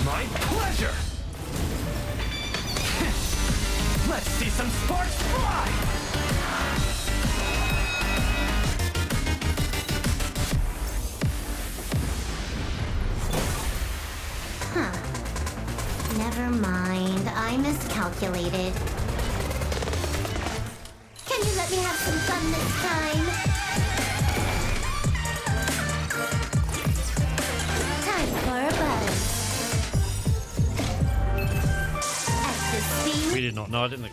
My pleasure. Let's see some sparks fly. Huh. Never mind. I miscalculated. Can you let me have some fun this time? Time for a buzz. At the speed. We did not. No, I didn't.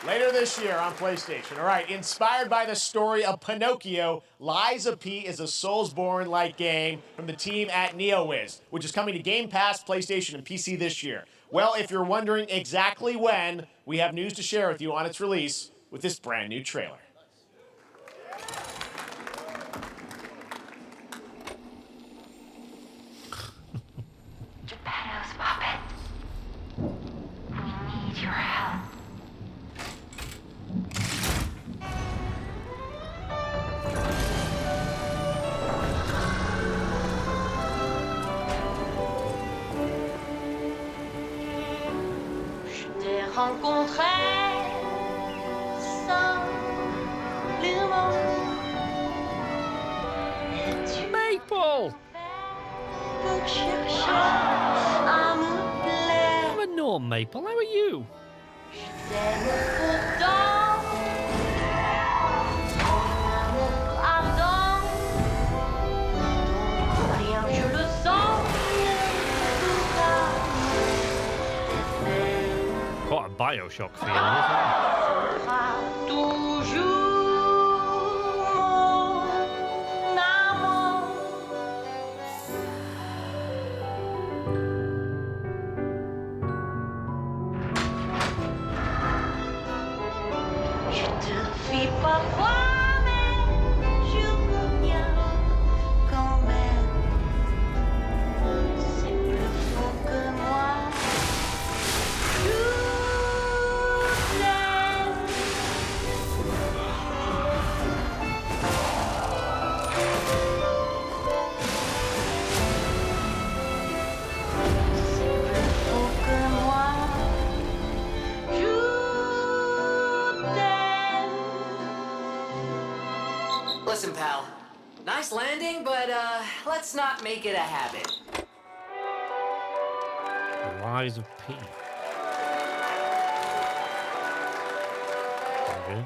Later this year on PlayStation. All right, inspired by the story of Pinocchio, Lies of P is a Soulsborne-like game from the team at NeoWiz, which is coming to Game Pass, PlayStation, and PC this year. Well, if you're wondering exactly when, we have news to share with you on its release with this brand new trailer. Geppetto's puppet. We need your help. Je t'ai rencontré simplement. Maple! Pour chercher à me plaire. I'm a Norm Maple. How are you? T'aime pourtant. Mon amour ardent. Rien, je le sens. Quite a Bioshock feeling, isn't it? Toujours mon amour. Je te fais parfois, mais je reviens quand même. C'est plus fort que moi. Listen, pal. Nice landing, but let's not make it a habit. Lies of P. Okay.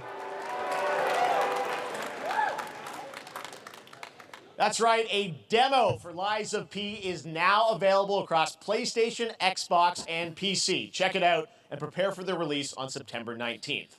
That's right, a demo for Lies of P is now available across PlayStation, Xbox, and PC. Check it out and prepare for the release on September 19th.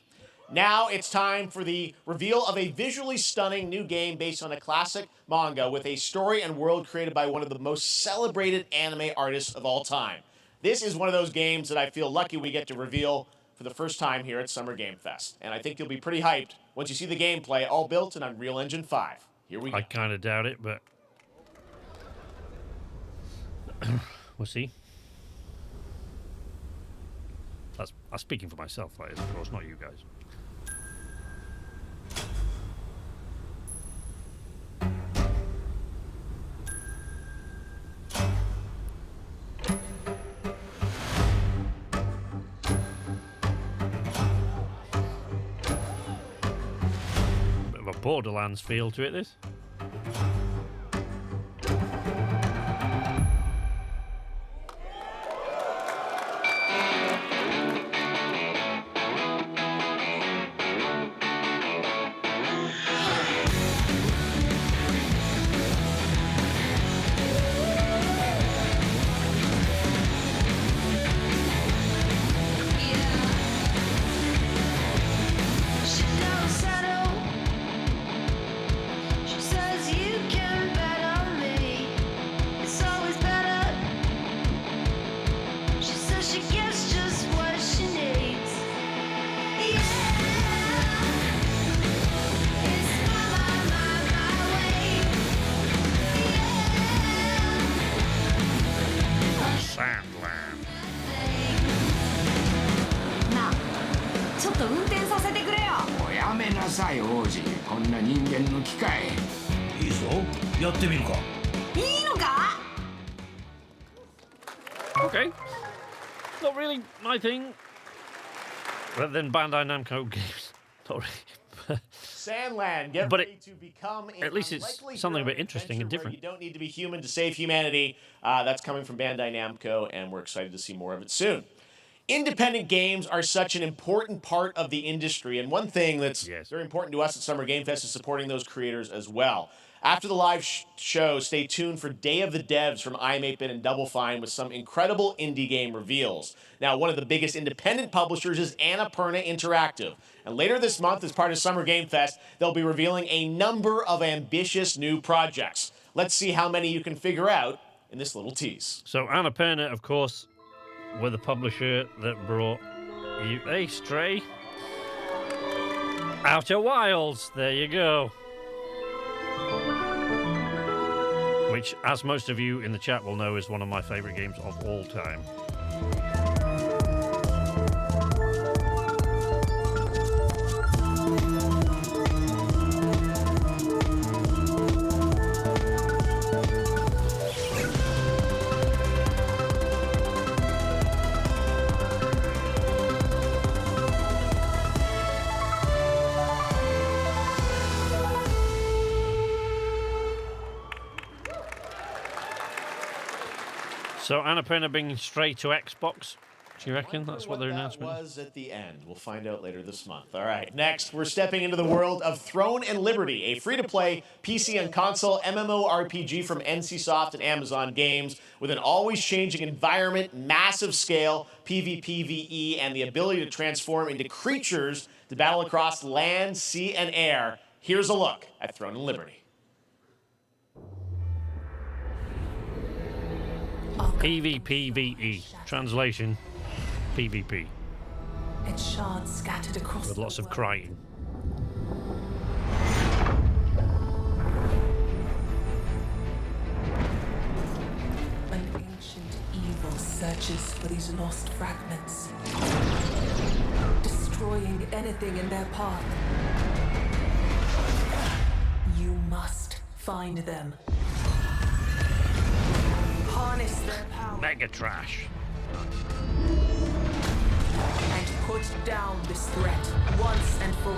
Now it's time for the reveal of a visually stunning new game based on a classic manga with a story and world created by one of the most celebrated anime artists of all time. This is one of those games that I feel lucky we get to reveal for the first time here at Summer Game Fest. And I think you'll be pretty hyped once you see the gameplay, all built in Unreal Engine 5. Here we go. I kind of doubt it, but we'll see. That's I'm speaking for myself, that is, of course, not you guys. Bit of a Borderlands feel to it, this. Sandland. なあちょっと運転させてくれよ。おやめなさい王子、こんな人間の機械。いいぞ、やってみるか。いいのか？ Okay. Not really my thing. But then Bandai Namco games. Not really. Sandland, get But ready to become at least it's something a bit interesting and different. You don't need to be human to save humanity. That's coming from Bandai Namco, and we're excited to see more of it soon. Independent games are such an important part of the industry, and one thing that's very important to us at Summer Game Fest is supporting those creators as well. After the live show, stay tuned for Day of the Devs from iam8bit and Double Fine with some incredible indie game reveals. Now, one of the biggest independent publishers is Annapurna Interactive. And later this month, as part of Summer Game Fest, they'll be revealing a number of ambitious new projects. Let's see how many you can figure out in this little tease. So Annapurna, of course, were the publisher that brought you a Stray. Outer Wilds, there you go. Which, as most of you in the chat will know, is one of my favourite games of all time. So Annapurna bringing Stray to Xbox. Do you reckon that's what their announcement was at the end? We'll find out later this month. All right, next we're stepping into the world of Throne and Liberty, a free-to-play PC and console MMORPG from NCSoft and Amazon Games with an always-changing environment, massive scale, PvPvE, and the ability to transform into creatures to battle across land, sea, and air. Here's a look at Throne and Liberty. PvPvE. Translation, PvP. Its shards scattered across with lots of crying. An ancient evil searches for these lost fragments, destroying anything in their path. You must find them. Harness their power. Mega trash. And put down this threat once and for all.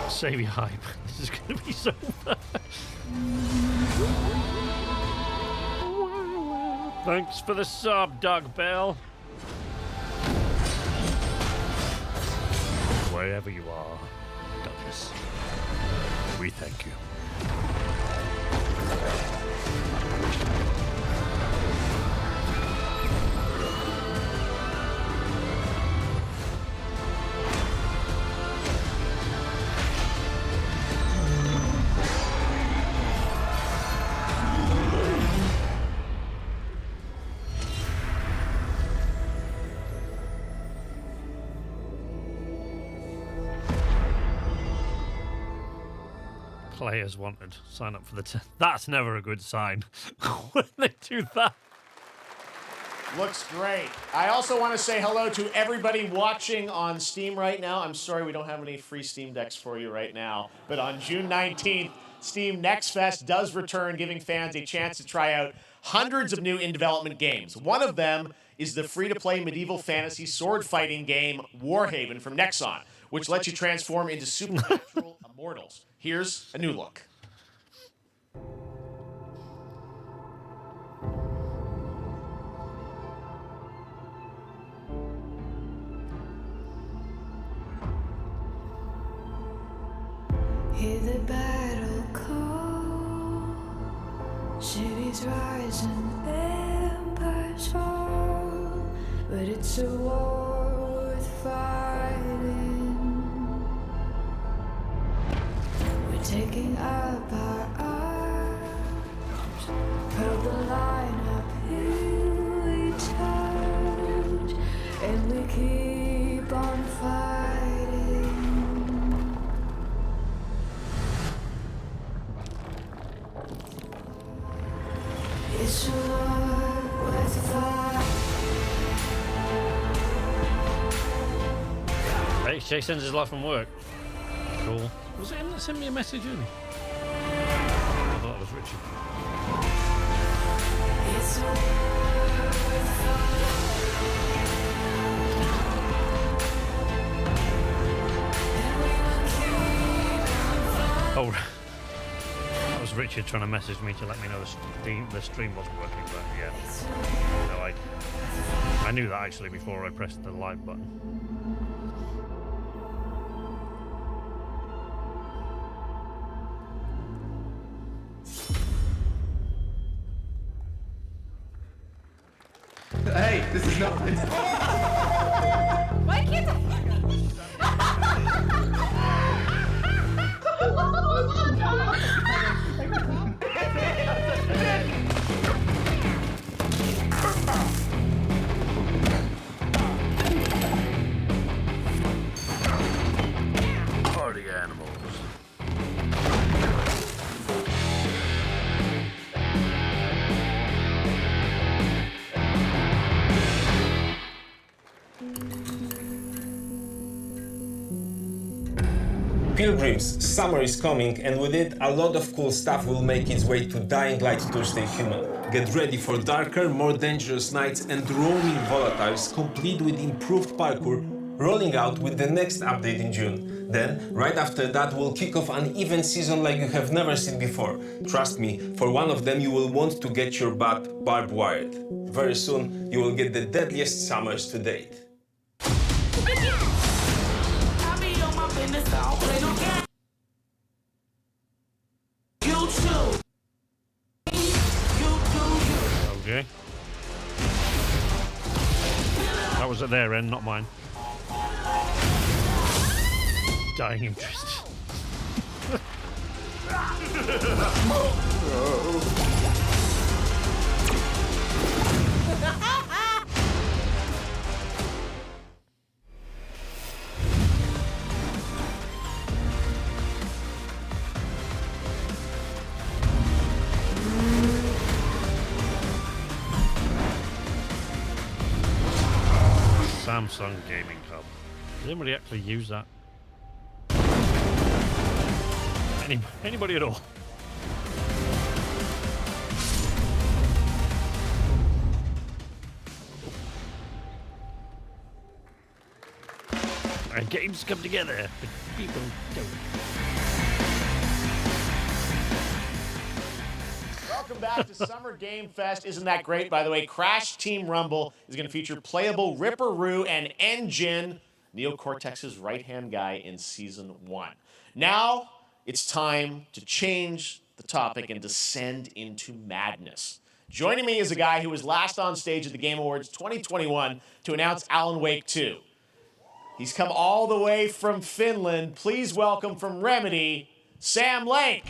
Save your hype. This is going to be so bad. Thanks for the sub, Doug Bell. Wherever you are, Douglas, we thank you. Players wanted. Sign up for the... That's never a good sign when they do that. Looks great. I also want to say hello to everybody watching on Steam right now. I'm sorry we don't have any free Steam Decks for you right now, but on June 19th, Steam Next Fest does return, giving fans a chance to try out hundreds of new in-development games. One of them is the free-to-play medieval fantasy sword fighting game Warhaven from Nexon, which lets you transform into supernatural immortals. Here's a new look. Hear the battle call, cities rise and empires fall, but it's a war worth fighting. We're taking up our arms, held the line up, here we charge, and we keep on fighting. It's a war worth fighting. Hey, Jay sends his life from work. Cool. Was it him that sent me a message, didn't he? I thought it was Richard. It's a war worth fighting. Oh, that was Richard trying to message me to let me know the stream wasn't working, but yeah. No, I knew that actually before I pressed the live button. Hey, this is not. Why can't I? Party animals. Pilgrims, summer is coming, and with it, a lot of cool stuff will make its way to Dying Light to Stay Human. Get ready for darker, more dangerous nights and roaming volatiles, complete with improved parkour, rolling out with the next update in June. Then, right after that, we'll kick off an event season like you have never seen before. Trust me, for one of them you will want to get your butt barbed wired. Very soon, you will get the deadliest summers to date. Okay. That was at their end, not mine. Dying interest. Samsung Gaming Hub. Does anybody actually use that? Anybody at all? And games come together, but people don't. Welcome back to Summer Game Fest. Isn't that great? By the way, Crash Team Rumble is going to feature playable Ripperoo and N-Gin, Neo Cortex's right-hand guy in Season 1. Now, it's time to change the topic and descend into madness. Joining me is a guy who was last on stage at the Game Awards 2021 to announce Alan Wake 2. He's come all the way from Finland. Please welcome from Remedy, Sam Lake.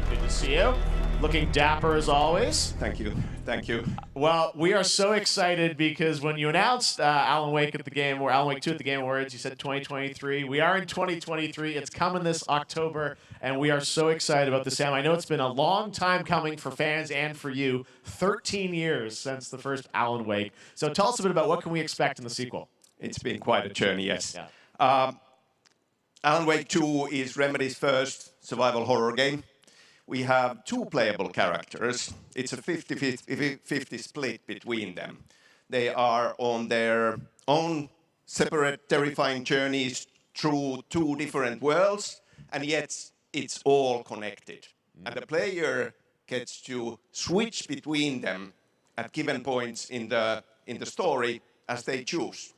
Good to see you. Looking dapper as always. Thank you. Thank you. Well, we are so excited because when you announced Alan Wake at the Game, or Alan Wake 2 at the Game Awards, you said 2023. We are in 2023. It's coming this October, and we are so excited about this, Sam. I know it's been a long time coming for fans and for you. 13 years since the first Alan Wake. So tell us a bit about what can we expect in the sequel. It's been quite a journey, yes. Yeah. Alan Wake 2 is Remedy's first survival horror game. We have 2 playable characters. It's a 50-50 split between them. They are on their own separate, terrifying journeys through 2 different worlds, and yet it's all connected. And the player gets to switch between them at given points in the story as they choose.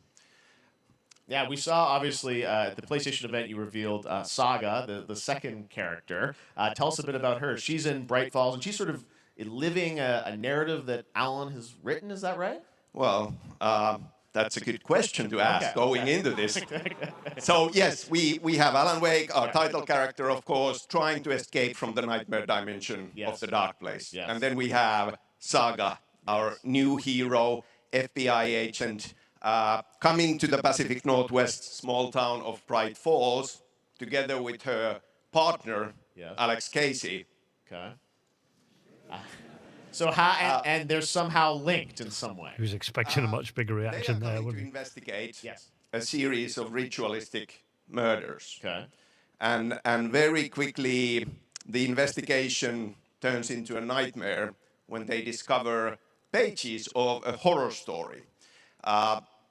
Yeah, we saw, obviously, at the PlayStation event, you revealed Saga, the second character. Tell us a bit about her. She's in Bright Falls, and she's sort of living a narrative that Alan has written. Is that right? Well, that's a good question to ask going into this. So, yes, we have Alan Wake, our title character, of course, trying to escape from the nightmare dimension of the Dark Place. Yes. And then we have Saga, our new hero, FBI agent, coming to the Pacific Northwest small town of Bright Falls, together with her partner, Alex Casey. Okay. So how and they're somehow linked in some way. He was expecting a much bigger reaction there, to wasn't he? investigate a series of ritualistic murders. Okay. And very quickly, the investigation turns into a nightmare when they discover pages of a horror story.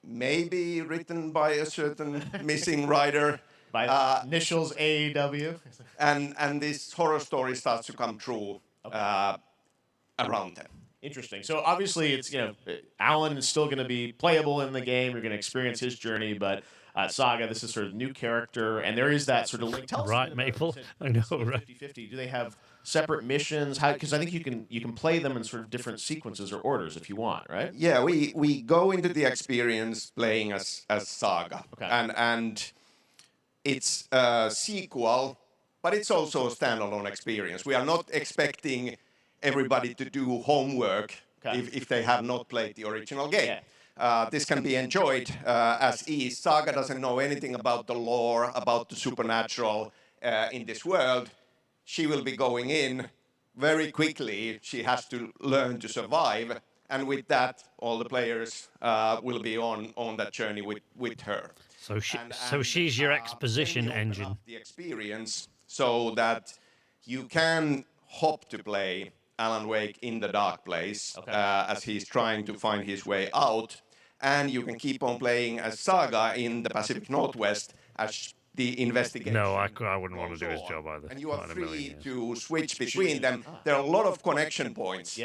Maybe written by a certain missing writer. By initials AEW. And this horror story starts to come true around them. Interesting. So obviously, it's Alan is still going to be playable in the game. You're going to experience his journey, but Saga, this is sort of new character, and there is that sort of link. Tell us Right, Maple. I know, right? 50-50. Do they have separate missions? How? Because I think you can play them in sort of different sequences or orders if you want, right? Yeah, we go into the experience playing as Saga, and it's a sequel, but it's also a standalone experience. We are not expecting everybody to do homework if they have not played the original game. This can be enjoyed as is. Saga doesn't know anything about the lore, about the supernatural in this world. She will be going in very quickly. She has to learn to survive. And with that, all the players will be on that journey with her. So she's your exposition engine. The experience so that you can hop to play Alan Wake in the Dark Place as he's trying to find his way out. And you can keep on playing as Saga in the Pacific Northwest as the investigation. No, I wouldn't want to do his job either. And you are free to switch between them. There are a lot of connection points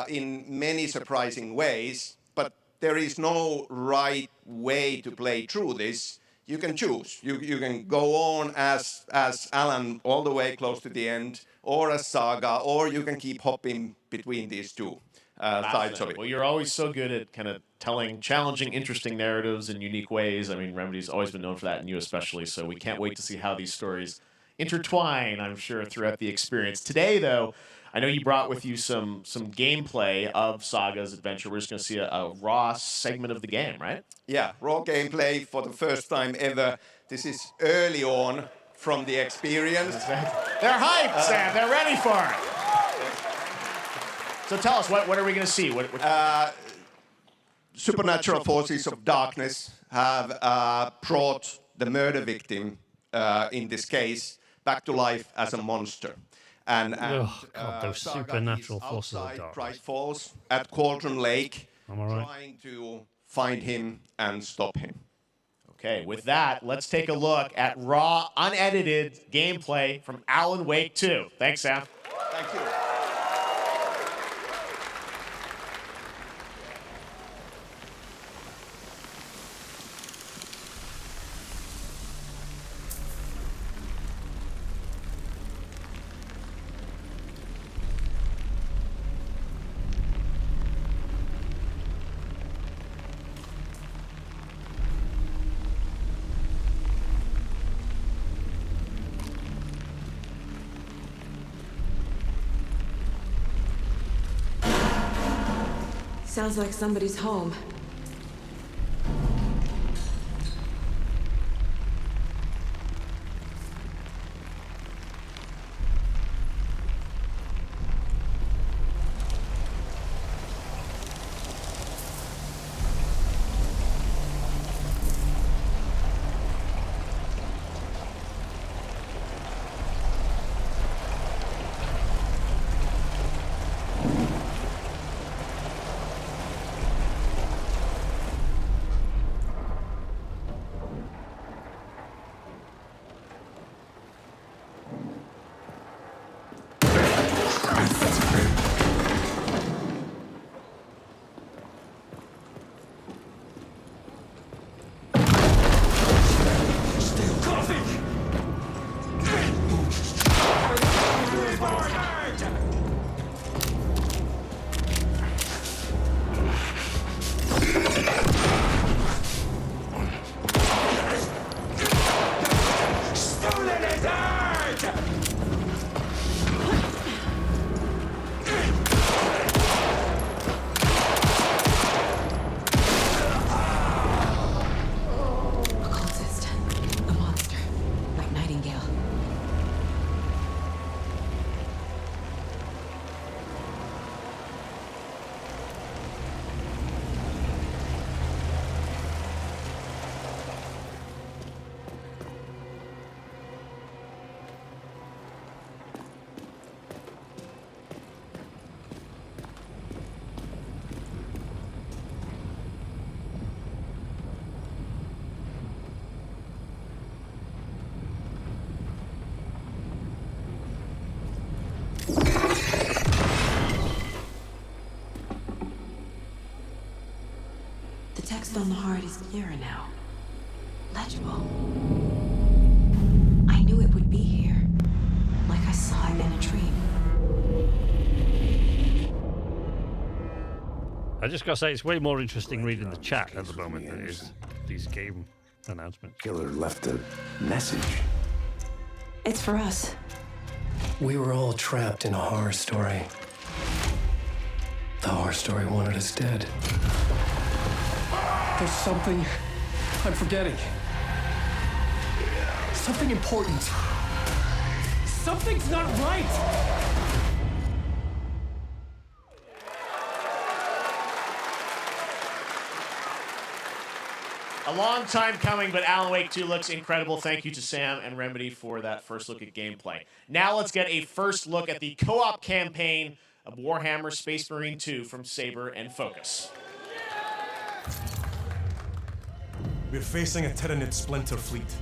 in many surprising ways, but there is no right way to play through this. You can choose. You can go on as Alan all the way close to the end, or as Saga, or you can keep hopping between these two sides of it. Well, you're always so good at kind of telling challenging, interesting narratives in unique ways. I mean, Remedy's always been known for that, and you especially. So we can't wait to see how these stories intertwine, I'm sure, throughout the experience. Today, though, I know you brought with you some gameplay of Saga's adventure. We're just going to see a raw segment of the game, right? Yeah, raw gameplay for the first time ever. This is early on from the experience. They're hyped, Sam. They're ready for it. So tell us, what are we going to see? Supernatural forces of darkness have brought the murder victim, in this case, back to life as a monster. And those supernatural forces of darkness. Bright Falls at Cauldron Lake, Am I right? trying to find him and stop him. Okay, with that, let's take a look at raw, unedited gameplay from Alan Wake 2. Thanks, Sam. Thank you. Sounds like somebody's home. The text on the heart is clearer now. Legible. I knew it would be here. Like I saw it in a dream. I just gotta say, it's way more interesting reading the chat at the moment than it is these game announcements. Killer left a message. It's for us. We were all trapped in a horror story. The horror story wanted us dead. There's something I'm forgetting. Something important. Something's not right! A long time coming, but Alan Wake 2 looks incredible. Thank you to Sam and Remedy for that first look at gameplay. Now let's get a first look at the co-op campaign of Warhammer Space Marine 2 from Saber and Focus. We're facing a Tyranid splinter fleet.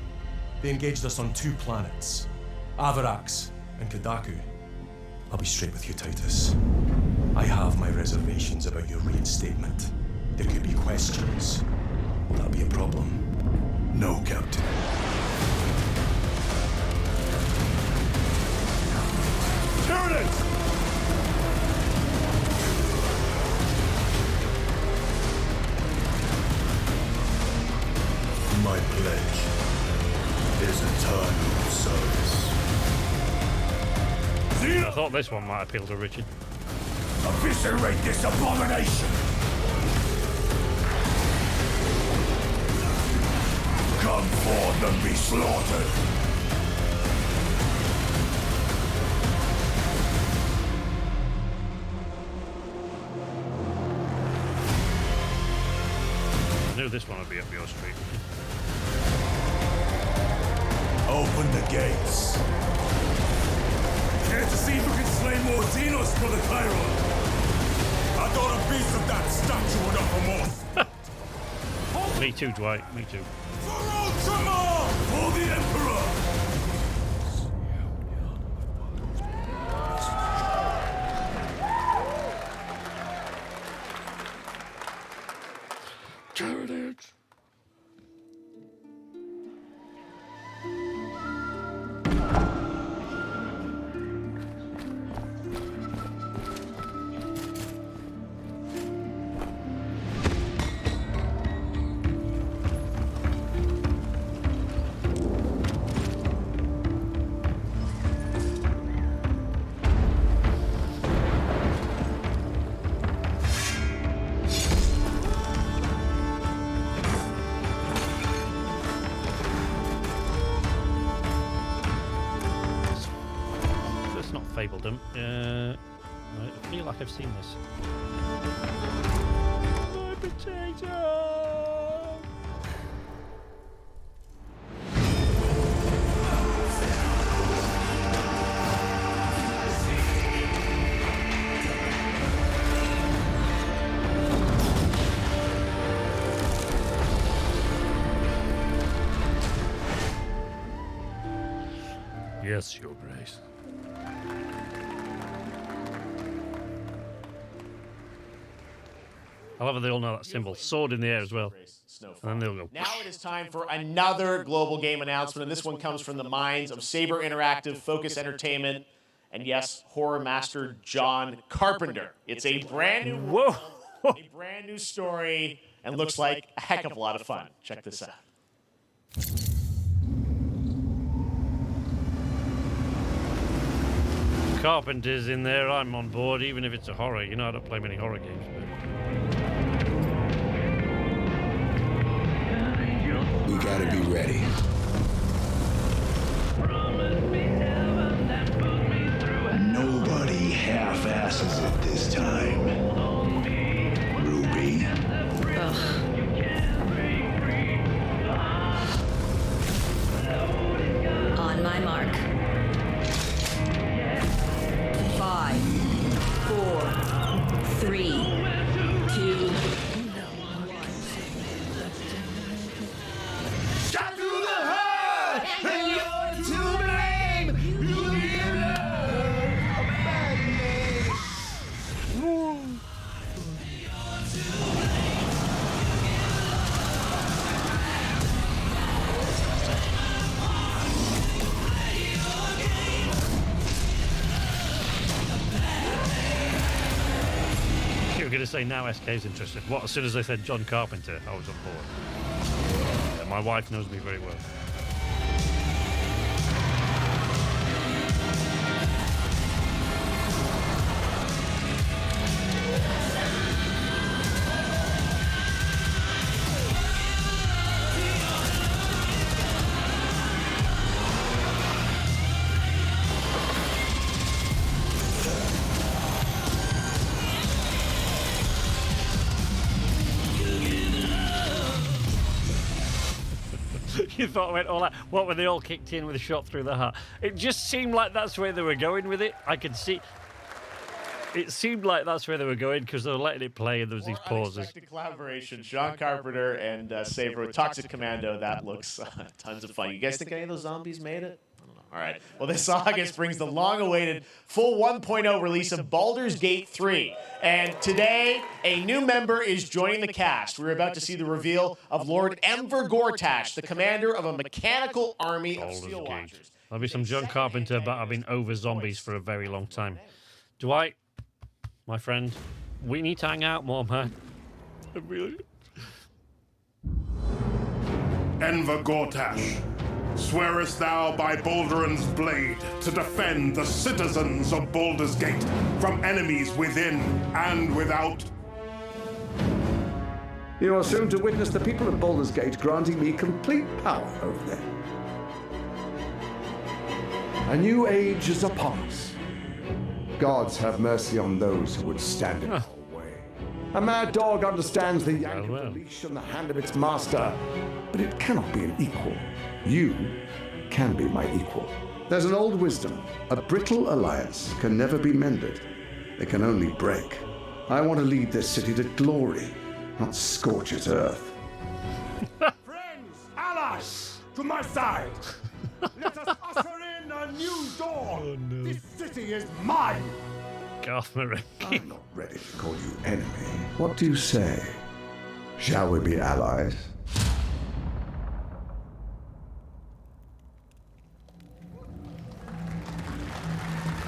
They engaged us on 2 planets, Avarax and Kadaku. I'll be straight with you, Titus. I have my reservations about your reinstatement. There could be questions. Will that be a problem? No, Captain. Tyranids! My pledge is eternal service. I thought this one might appeal to Richard. Eviscerate this abomination! Come forth and be slaughtered! I knew this one would be up your street. Open the gates. Care to see if we can slay more Xenos for the Chiron? I thought a piece of that statue would offer more. Me too, Dwight. Me too. For Ultramar! For the Emperor! Tyranids. Fabledom. I feel like I've seen this. My potato! Yes, Your Grace. I love how they all know that symbol. Sword in the air as well. And then they'll go. Now it is time for another global game announcement, and this one comes from the minds of Saber Interactive, Focus Entertainment, and yes, horror master John Carpenter. It's a brand new, a brand new story, and looks like a heck of a lot of fun. Check this out. Carpenter's in there, I'm on board, even if it's a horror. You know, I don't play many horror games. We gotta be ready. Nobody half-asses it this time. Ruby. On my mark. 5, 4, 3, 2. Shot through the heart, and you're to blame. You give love a bad name. You were going to say now SK's interested. What? As soon as they said John Carpenter, I was on board. Yeah, my wife knows me very well. You thought it went all out. What, when they all kicked in with a shot through the heart? It just seemed like that's where they were going with it. I could see. It seemed like that's where they were going because they were letting it play and there was these pauses. Unexpected collaboration, John Carpenter and Saber, Toxic Commando. That looks tons of fun. You guys think any of those zombies made it? I don't know. All right. Well, this August brings the long-awaited full 1.0 release of Baldur's Gate 3. And today, a new member is joining the cast. We're about to see the reveal of Lord Enver Gortash, the commander of a mechanical army of Steel Watchers. There'll be some John Carpenter, but I've been over zombies for a very long time. Dwight, my friend, we need to hang out more, man. Really? Enver Gortash, swearest thou by Balduran's blade to defend the citizens of Baldur's Gate from enemies within and without? You are soon to witness the people of Baldur's Gate granting me complete power over them. A new age is upon us. Gods have mercy on those who would stand in our way. A mad dog understands the yank of the leash on the hand of its master, but it cannot be an equal. You can be my equal. There's an old wisdom. A brittle alliance can never be mended. It can only break. I want to lead this city to glory, not scorch its earth. Friends, allies, to my side. Let us usher in a new dawn. Oh, no. This city is mine. Garth Marenghi. I'm not ready to call you enemy. What do you say? Shall we be allies?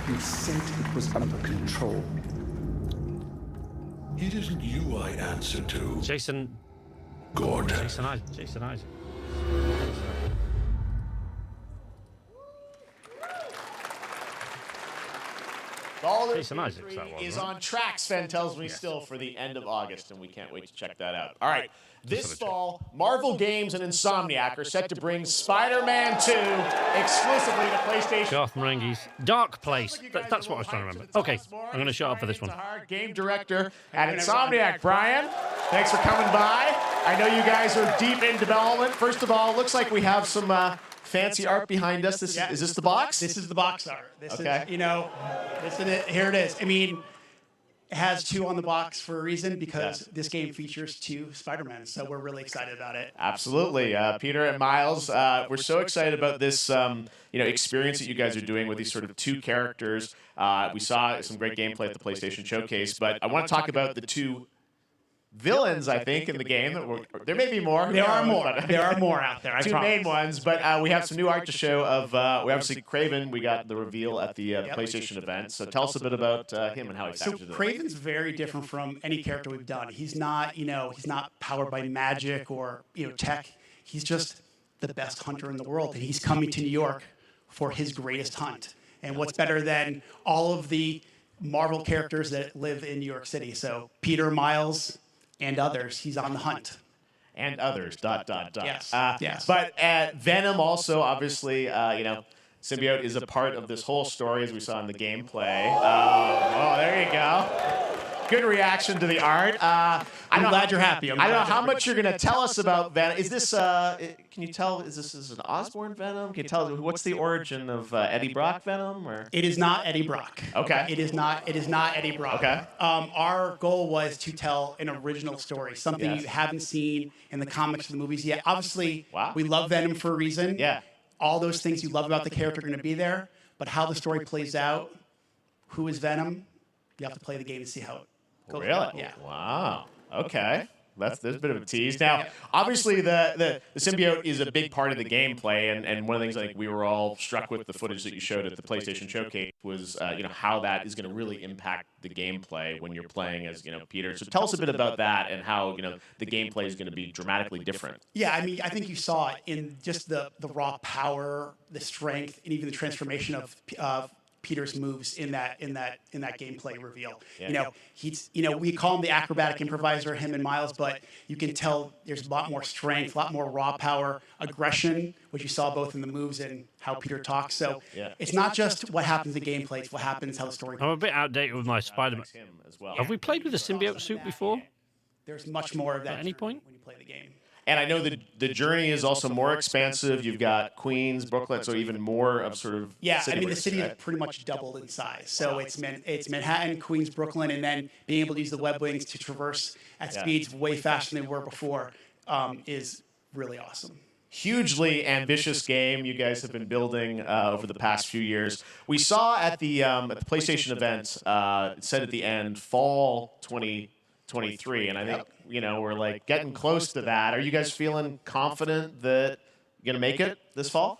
You said it was under control. It isn't you I answer to. Jason. Gordon. Jason Isaac. Baldur's Jason Gate Isaacs, 3 that was, is right? on track, Sven tells me, still for the end of August, and we can't wait to check that out. All right, this fall, Marvel Games and Insomniac are set to bring Spider-Man 2 exclusively to PlayStation. Garth Marenghi's Dark Place. That's what I was trying to remember. Okay, I'm going to shut up for this one. Game director at Insomniac. Brian, thanks for coming by. I know you guys are deep in development. First of all, it looks like we have some fancy art behind us. Is this the box? This is the box art. This Okay. is, this is it. Here it is. I mean, it has 2 on the box for a reason, because this game features 2 Spider-Men, so we're really excited about it. Absolutely. Peter and Miles, we're so excited about this experience that you guys are doing with these sort of 2 characters. We saw some great gameplay at the PlayStation Showcase, but I want to talk about the 2 villains, I think, in the game. There may be more. There are more. There are more out there, I 2 promise. main ones, but we have some new art to show of, we obviously, Kraven, we got the reveal at the PlayStation event. So tell us a bit about him and how he So factors in. Kraven's very different from any character we've done. He's not, he's not powered by magic or, tech. He's just the best hunter in the world, and he's coming to New York for his greatest hunt. And what's better than all of the Marvel characters that live in New York City? So Peter, Miles, and others, he's on the hunt. And others, ... Yes. Yes. But Venom also, obviously, Symbiote is a part of this whole story, as we saw in the gameplay. There you go. Good reaction to the art. I'm glad you're happy. I don't know how much you're going to tell us about Venom. Is this, can you tell, is this an Osborn Venom? Can you tell, what's the origin of Eddie Brock Venom? Or? It is not Eddie Brock. Okay. It is not Eddie Brock. Okay. Our goal was to tell an original story, something you haven't seen in the comics or the movies yet. Obviously, we love Venom for a reason. Yeah. All those things you love about the character are going to be there, but how the story plays out, who is Venom, you have to play the game to see how it goes. Really? Yeah. Wow. Okay. There's a bit of a tease. Now, obviously, the symbiote is a big part of the gameplay, and one of the things I think we were all struck with the footage that you showed at the PlayStation Showcase was, how that is going to really impact the gameplay when you're playing as, Peter. So tell us a bit about that and how, the gameplay is going to be dramatically different. Yeah, I mean, I think you saw it in just the raw power, the strength, and even the transformation of Peter's moves in that gameplay reveal. Yeah. He's we call him the acrobatic improviser, him and Miles, but you can tell there's a lot more strength, a lot more raw power, aggression, which you saw both in the moves and how Peter talks. So it's not just what happens in gameplay, it's what happens, how the story goes. I'm a bit outdated with my Spider-Man. Have we played with a symbiote suit before? There's much more of that at any point when you play the game. And I know the journey is also more expansive. You've got Queens, Brooklyn, so even more of sort of the city city right? is pretty much doubled in size. So it's Manhattan, Queens, Brooklyn, and then being able to use the web wings to traverse at speeds way faster than they were before is really awesome. Hugely ambitious game you guys have been building over the past few years. We saw at the PlayStation event, it said at the end, fall 2023, and I think we're like getting close to that. Are you guys feeling confident that you're gonna make it this fall?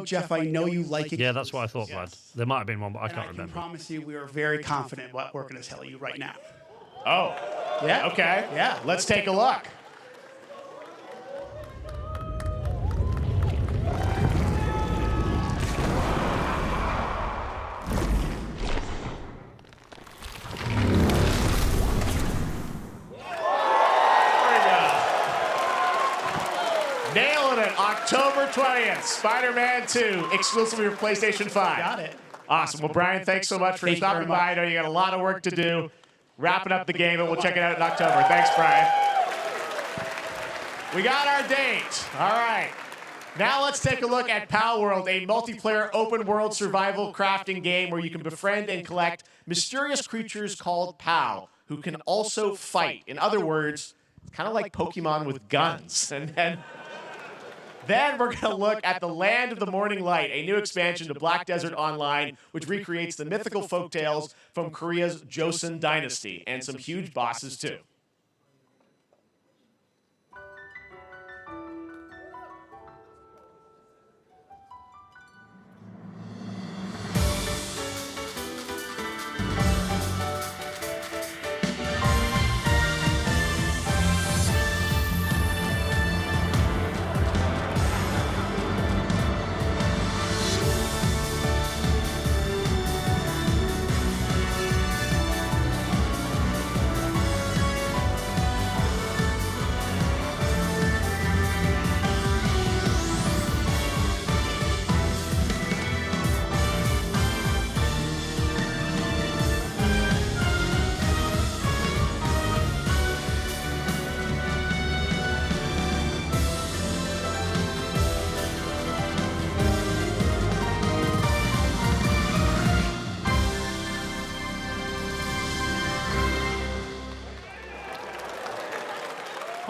Jeff, I know you like it. Yeah, that's what I thought, Brad. There might have been one, but I can't I remember. promise you, we are very confident what we're going to tell you right now. Oh, yeah. Okay. Yeah. Let's take a look. Nailing it. October 20th, Spider-Man 2, exclusively for PlayStation 5. Got it. Awesome. Well, Brian, thanks so much for stopping by. I know you got a lot of work to do. Wrapping up the game, and we'll check it out in October. Thanks, Brian. We got our date. All right. Now let's take a look at Pal World, a multiplayer open-world survival crafting game where you can befriend and collect mysterious creatures called Pal, who can also fight. In other words, it's kind of like Pokemon with guns. And then we're going to look at the Land of the Morning Light, a new expansion to Black Desert Online, which recreates the mythical folktales from Korea's Joseon Dynasty, and some huge bosses, too.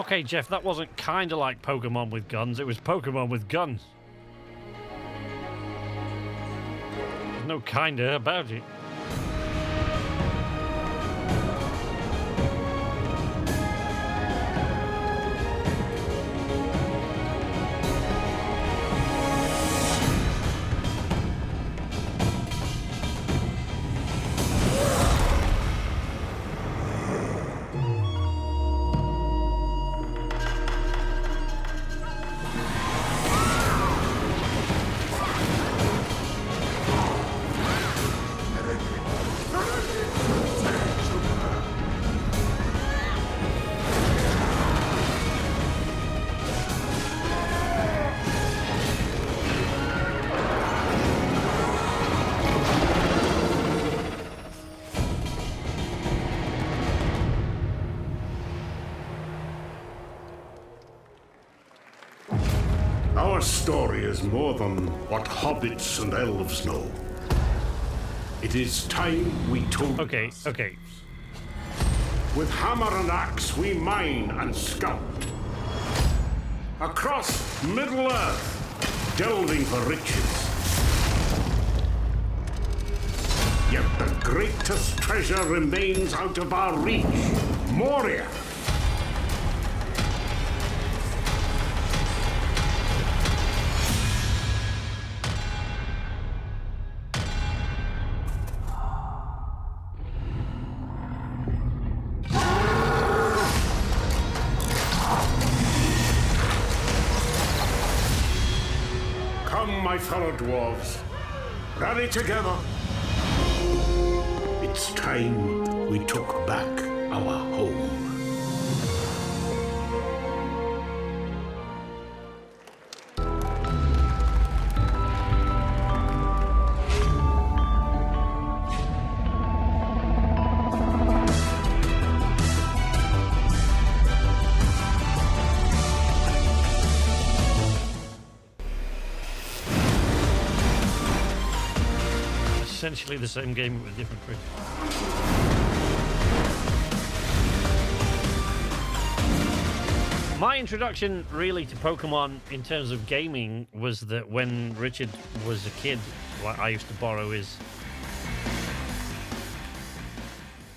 Okay, Jeff, that wasn't kind of like Pokemon with guns. It was Pokemon with guns. There's no kinda about it. Our story is more than what hobbits and elves know. It is time we told. Okay. With hammer and axe, we mine and scout. Across Middle-earth, delving for riches. Yet the greatest treasure remains out of our reach. Moria. My fellow dwarves, rally together. It's time we took back our home. Essentially the same game with different creatures. My introduction really to Pokemon in terms of gaming was that when Richard was a kid, I used to borrow his.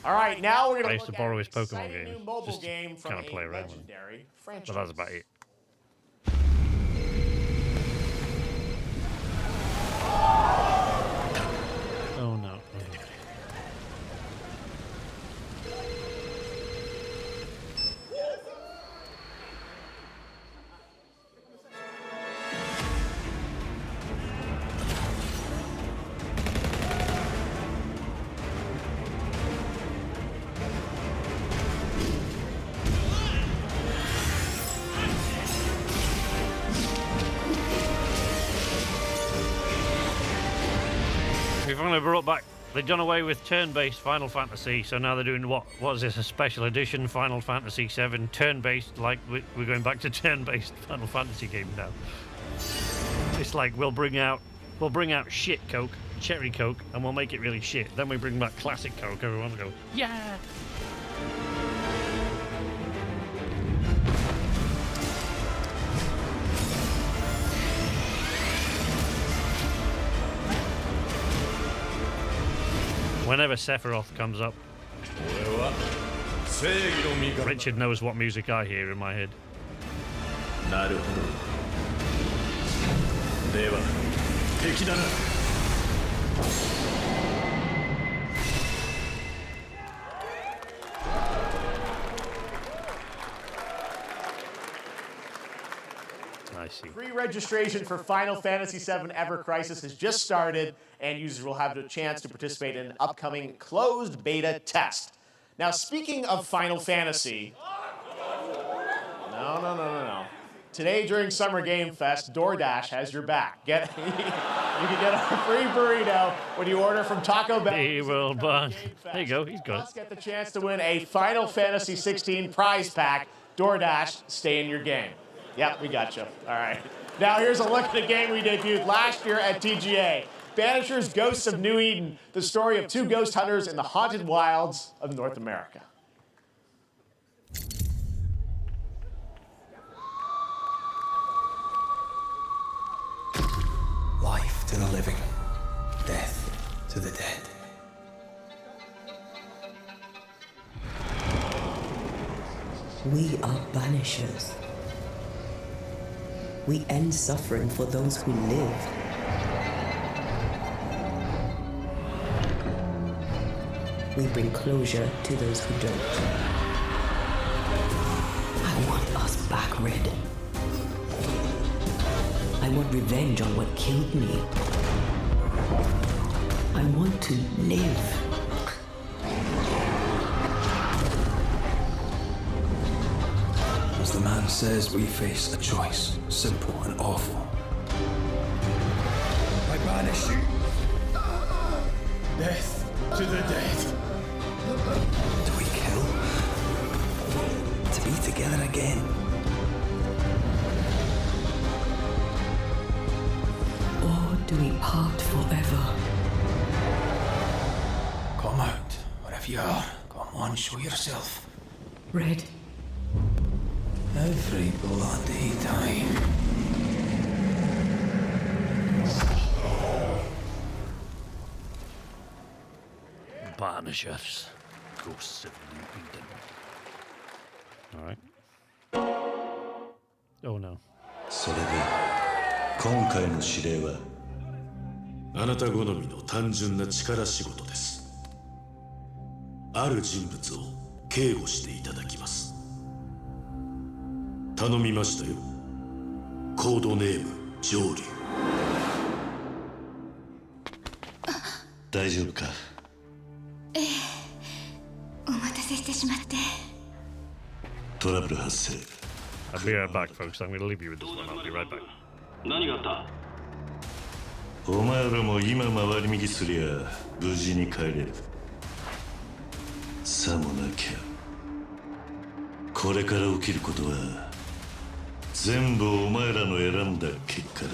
All right, now we're going I used to borrow his Pokemon new games, mobile just game from kind of play a around with them. legendary But franchise. that's about it. Oh no. We've only brought back. They've done away with turn-based Final Fantasy, so now they're doing what is this? A special edition Final Fantasy VII turn-based? Like we're going back to turn-based Final Fantasy game now. It's like we'll bring out shit Coke, Cherry Coke, and we'll make it really shit. Then we bring back classic Coke. Everyone will go, yeah. Whenever Sephiroth comes up, Richard knows what music I hear in my head. I see. Pre-registration for Final Fantasy VII Ever Crisis has just started, and users will have the chance to participate in an upcoming closed beta test. Now, speaking of Final Fantasy... No. Today, during Summer Game Fest, DoorDash has your back. You can get a free burrito when you order from Taco Bell. He will burn. There you go, he's got it. Let's get the chance to win a Final Fantasy 16 prize pack. DoorDash, stay in your game. Yep, we got you. All right. Now here's a look at the game we debuted last year at TGA. Banishers Ghosts of New Eden, the story of two ghost hunters in the haunted wilds of North America. living, death to the dead. We are banishers. We end suffering for those who live. We bring closure to those who don't. I want us back, Red. I want revenge on what killed me. I want to live. As the man says, we face a choice, simple and awful. I banish you. Death to the dead. Do we kill? To be together again? Or do we part forever? Come out, wherever you are. Come on, show yourself. Red. Every bloody time. Banishers. Ghosts of New Eden. Alright. Oh no. それで今回の指令はあなた好みの単純な力仕事です。ある人物を警護していただきます。頼みましたよ。コードネーム上流。大丈夫か？ええ、お待たせしてしまって。トラブル発生。I'll be right back, folks. I'm going to leave you with this one. I'll be right back. 何があった？お前らも今回り右すりゃ無事に帰れる。さもなきゃこれから起きることは全部お前らの選んだ結果だ。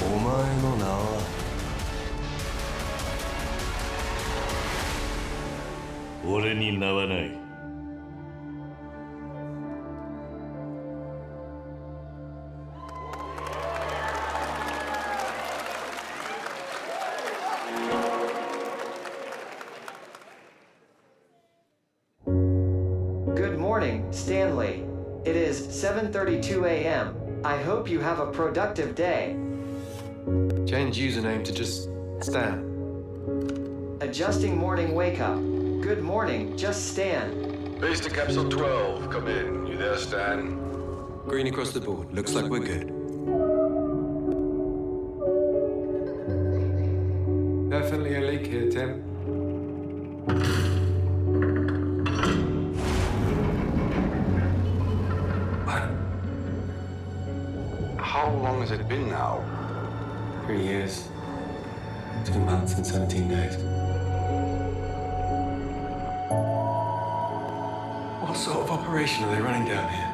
お前の名は俺に名はない。Good morning, Stanley. It is 7:32 a.m. I hope you have a productive day. Change username to just Stan. Adjusting morning wake up. Good morning, just Stan. Base to Capsule 12, come in. You there, Stan? Green across the board. Looks like we're good. Definitely a leak here, Tim. What? How long has it been now? 3 years. 2 months and 17 days. What sort of operation are they running down here?